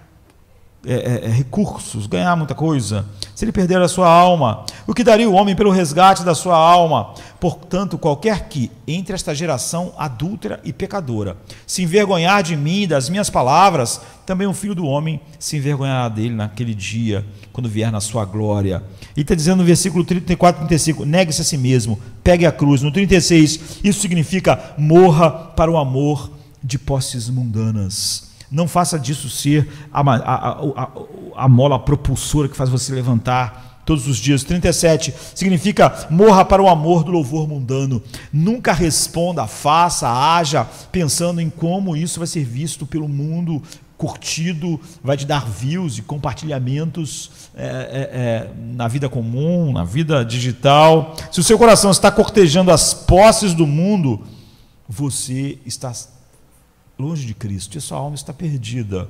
recursos, ganhar muita coisa, se ele perder a sua alma? O que daria o homem pelo resgate da sua alma? Portanto, qualquer que, entre esta geração adúltera e pecadora, se envergonhar de mim e das minhas palavras, também o Filho do Homem se envergonhará dele naquele dia, quando vier na sua glória. E está dizendo no versículo 34 e 35, negue-se a si mesmo, pegue a cruz. No 36, isso significa: morra para o amor de posses mundanas. Não faça disso ser a mola propulsora que faz você levantar todos os dias. 37 significa: morra para o amor do louvor mundano. Nunca responda, faça, haja pensando em como isso vai ser visto pelo mundo, curtido, vai te dar views e compartilhamentos na vida comum, na vida digital. Se o seu coração está cortejando as posses do mundo, você está longe de Cristo, e sua alma está perdida.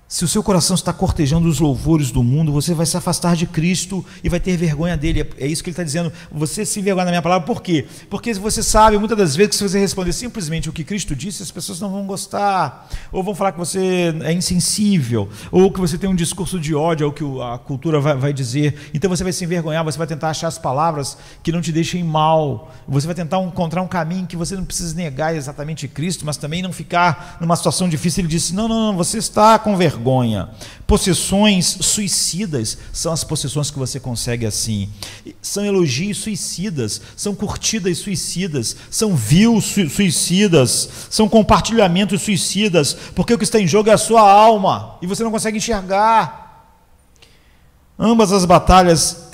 Se o seu coração está cortejando os louvores do mundo, você vai se afastar de Cristo e vai ter vergonha dele. É isso que ele está dizendo. Você se envergonha da minha palavra. Por quê? Porque você sabe, muitas das vezes, que se você responder simplesmente o que Cristo disse, as pessoas não vão gostar, ou vão falar que você é insensível, ou que você tem um discurso de ódio, ou que a cultura vai dizer. Então você vai se envergonhar, você vai tentar achar as palavras que não te deixem mal, você vai tentar encontrar um caminho que você não precisa negar exatamente Cristo, mas também não ficar numa situação difícil. Ele disse: não, você está com vergonha. Possessões suicidas são as possessões que você consegue assim. São elogios suicidas, são curtidas suicidas, são views suicidas, são compartilhamentos suicidas, porque o que está em jogo é a sua alma e você não consegue enxergar. Ambas as batalhas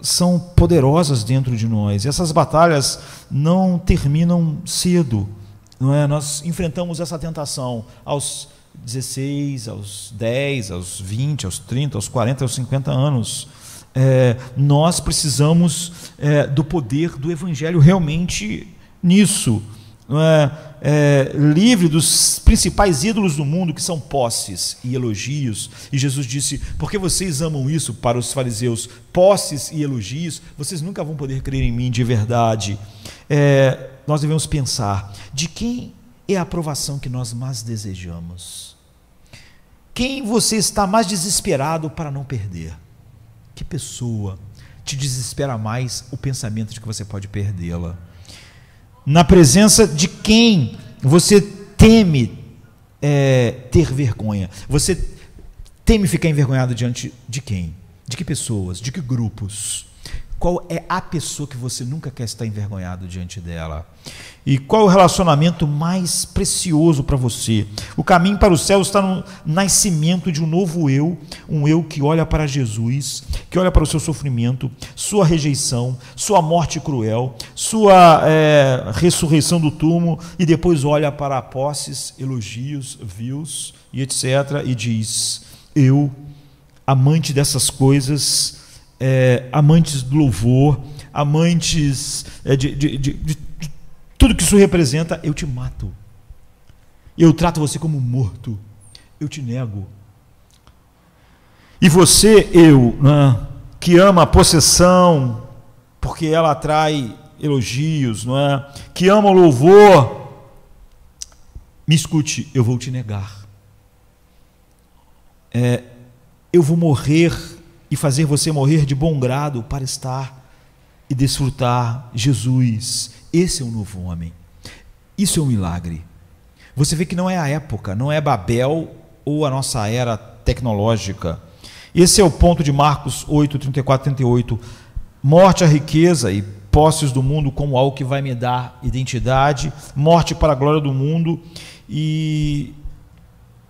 são poderosas dentro de nós, e essas batalhas não terminam cedo, não é? Nós enfrentamos essa tentação aos 16, aos 10, aos 20, aos 30, aos 40, aos 50 anos. Nós precisamos do poder do Evangelho realmente nisso. Não é? Livre dos principais ídolos do mundo, que são posses e elogios. E Jesus disse: porque vocês amam isso, para os fariseus, posses e elogios, vocês nunca vão poder crer em mim de verdade. Nós devemos pensar: de quem é a aprovação que nós mais desejamos? Quem você está mais desesperado para não perder? Que pessoa te desespera mais o pensamento de que você pode perdê-la? Na presença de quem você teme ter vergonha? Você teme ficar envergonhado diante de quem? De que pessoas? De que grupos? Qual é a pessoa que você nunca quer estar envergonhado diante dela? E qual é o relacionamento mais precioso para você? O caminho para o céu está no nascimento de um novo eu, um eu que olha para Jesus, que olha para o seu sofrimento, sua rejeição, sua morte cruel, sua ressurreição do túmulo, e depois olha para posses, elogios, views e etc. e diz: eu, amante dessas coisas, amantes do louvor, amantes de tudo que isso representa, eu te mato, eu trato você como morto, eu te nego. E você, que ama a possessão, porque ela atrai elogios, não é? Que ama o louvor, me escute, eu vou te negar. Eu vou morrer e fazer você morrer de bom grado para estar e desfrutar Jesus. Esse é um novo homem. Isso é um milagre. Você vê que não é a época, não é Babel ou a nossa era tecnológica. Esse é o ponto de Marcos 8, 34, 38. Morte à riqueza e posses do mundo como algo que vai me dar identidade, morte para a glória do mundo, e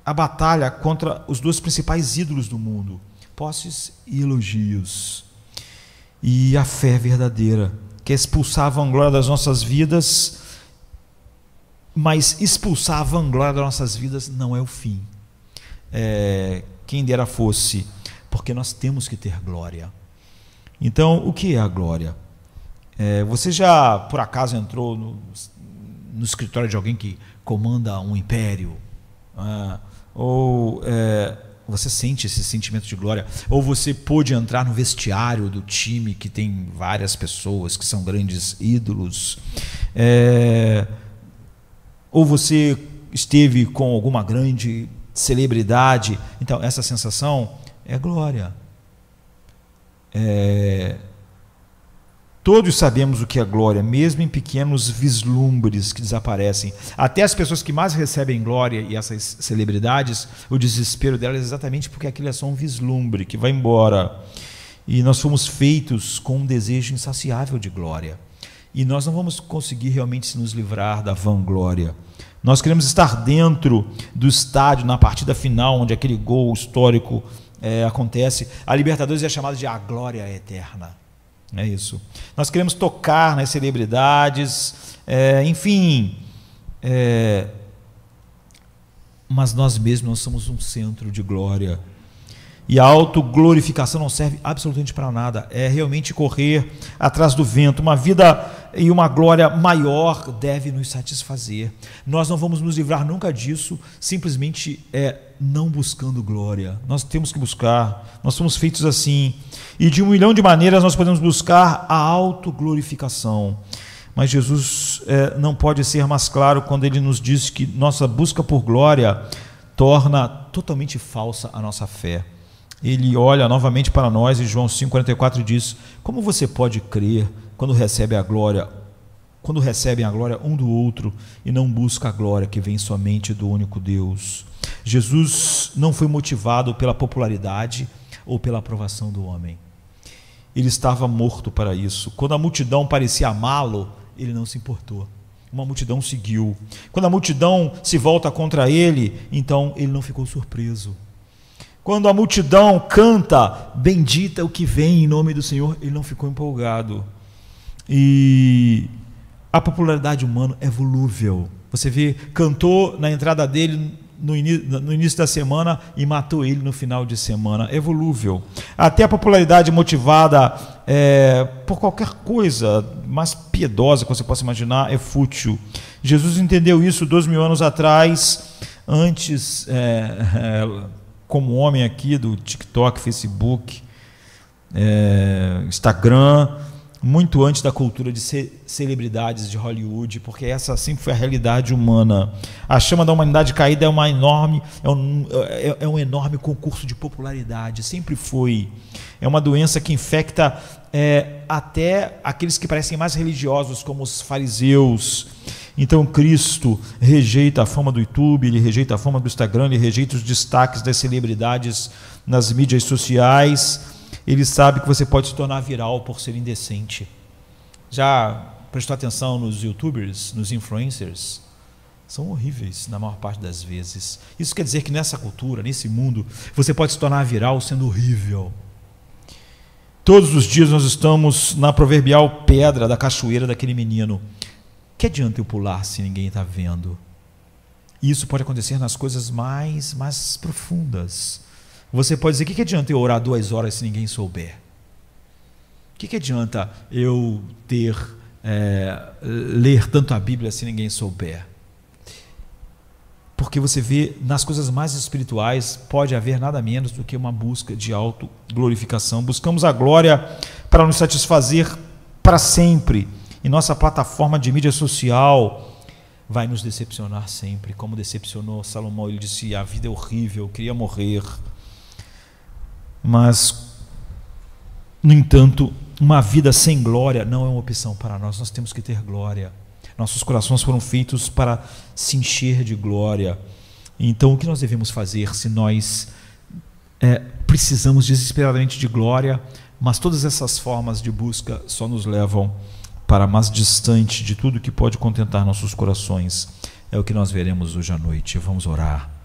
a batalha contra os dois principais ídolos do mundo, posses e elogios, e a fé verdadeira, quer expulsar a vanglória das nossas vidas, mas expulsar a vanglória das nossas vidas não é o fim. Quem dera fosse, porque nós temos que ter glória. Então, o que é a glória? Você já, por acaso, entrou no escritório de alguém que comanda um império? Ou você sente esse sentimento de glória? Ou você pôde entrar no vestiário do time que tem várias pessoas que são grandes ídolos? Ou você esteve com alguma grande celebridade? Então, essa sensação é glória. Todos sabemos o que é glória, mesmo em pequenos vislumbres que desaparecem. Até as pessoas que mais recebem glória e essas celebridades, o desespero delas é exatamente porque aquilo é só um vislumbre que vai embora. E nós fomos feitos com um desejo insaciável de glória. E nós não vamos conseguir realmente nos livrar da vanglória. Nós queremos estar dentro do estádio, na partida final, onde aquele gol histórico acontece. A Libertadores é chamada de a glória eterna. É isso. Nós queremos tocar nas celebridades, enfim. Mas nós mesmos não somos um centro de glória. E a autoglorificação não serve absolutamente para nada. É realmente correr atrás do vento. Uma vida e uma glória maior deve nos satisfazer. Nós não vamos nos livrar nunca disso, simplesmente não buscando glória. Nós temos que buscar. Nós somos feitos assim. E de 1 milhão de maneiras nós podemos buscar a autoglorificação. Mas Jesus não pode ser mais claro quando ele nos diz que nossa busca por glória torna totalmente falsa a nossa fé. Ele olha novamente para nós e João 5,44 diz: como você pode crer quando recebem a glória um do outro e não busca a glória que vem somente do único Deus? Jesus não foi motivado pela popularidade ou pela aprovação do homem. Ele estava morto para isso. Quando a multidão parecia amá-lo, ele não se importou. Uma multidão seguiu. Quando a multidão se volta contra ele, então ele não ficou surpreso. Quando a multidão canta, bendita o que vem em nome do Senhor, ele não ficou empolgado. E a popularidade humana é volúvel. Você vê, cantou na entrada dele no início da semana e matou ele no final de semana. É volúvel. Até a popularidade motivada por qualquer coisa mais piedosa que você possa imaginar é fútil. Jesus entendeu isso 2000 anos atrás, antes... como homem aqui do TikTok, Facebook, Instagram, muito antes da cultura de celebridades de Hollywood, porque essa sempre foi a realidade humana. A chama da humanidade caída é um enorme concurso de popularidade, sempre foi. É uma doença que infecta até aqueles que parecem mais religiosos, como os fariseus. Então Cristo rejeita a fama do YouTube, ele rejeita a fama do Instagram, ele rejeita os destaques das celebridades nas mídias sociais. Ele sabe que você pode se tornar viral por ser indecente. Já prestou atenção nos YouTubers, nos influencers? São horríveis na maior parte das vezes. Isso quer dizer que nessa cultura, nesse mundo, você pode se tornar viral sendo horrível. Todos os dias nós estamos na proverbial pedra da cachoeira daquele menino. Que adianta eu pular se ninguém está vendo? Isso pode acontecer nas coisas mais profundas. Você pode dizer: que adianta eu orar 2 horas se ninguém souber? Que adianta eu ler tanto a Bíblia se ninguém souber? Porque você vê, nas coisas mais espirituais pode haver nada menos do que uma busca de autoglorificação. Buscamos a glória para nos satisfazer para sempre. E nossa plataforma de mídia social vai nos decepcionar sempre, como decepcionou Salomão. Ele disse: a vida é horrível, eu queria morrer. Mas, no entanto, uma vida sem glória não é uma opção para nós. Nós temos que ter glória. Nossos corações foram feitos para se encher de glória. Então, o que nós devemos fazer se nós precisamos desesperadamente de glória, mas todas essas formas de busca só nos levam para mais distante de tudo que pode contentar nossos corações? É o que nós veremos hoje à noite. Vamos orar.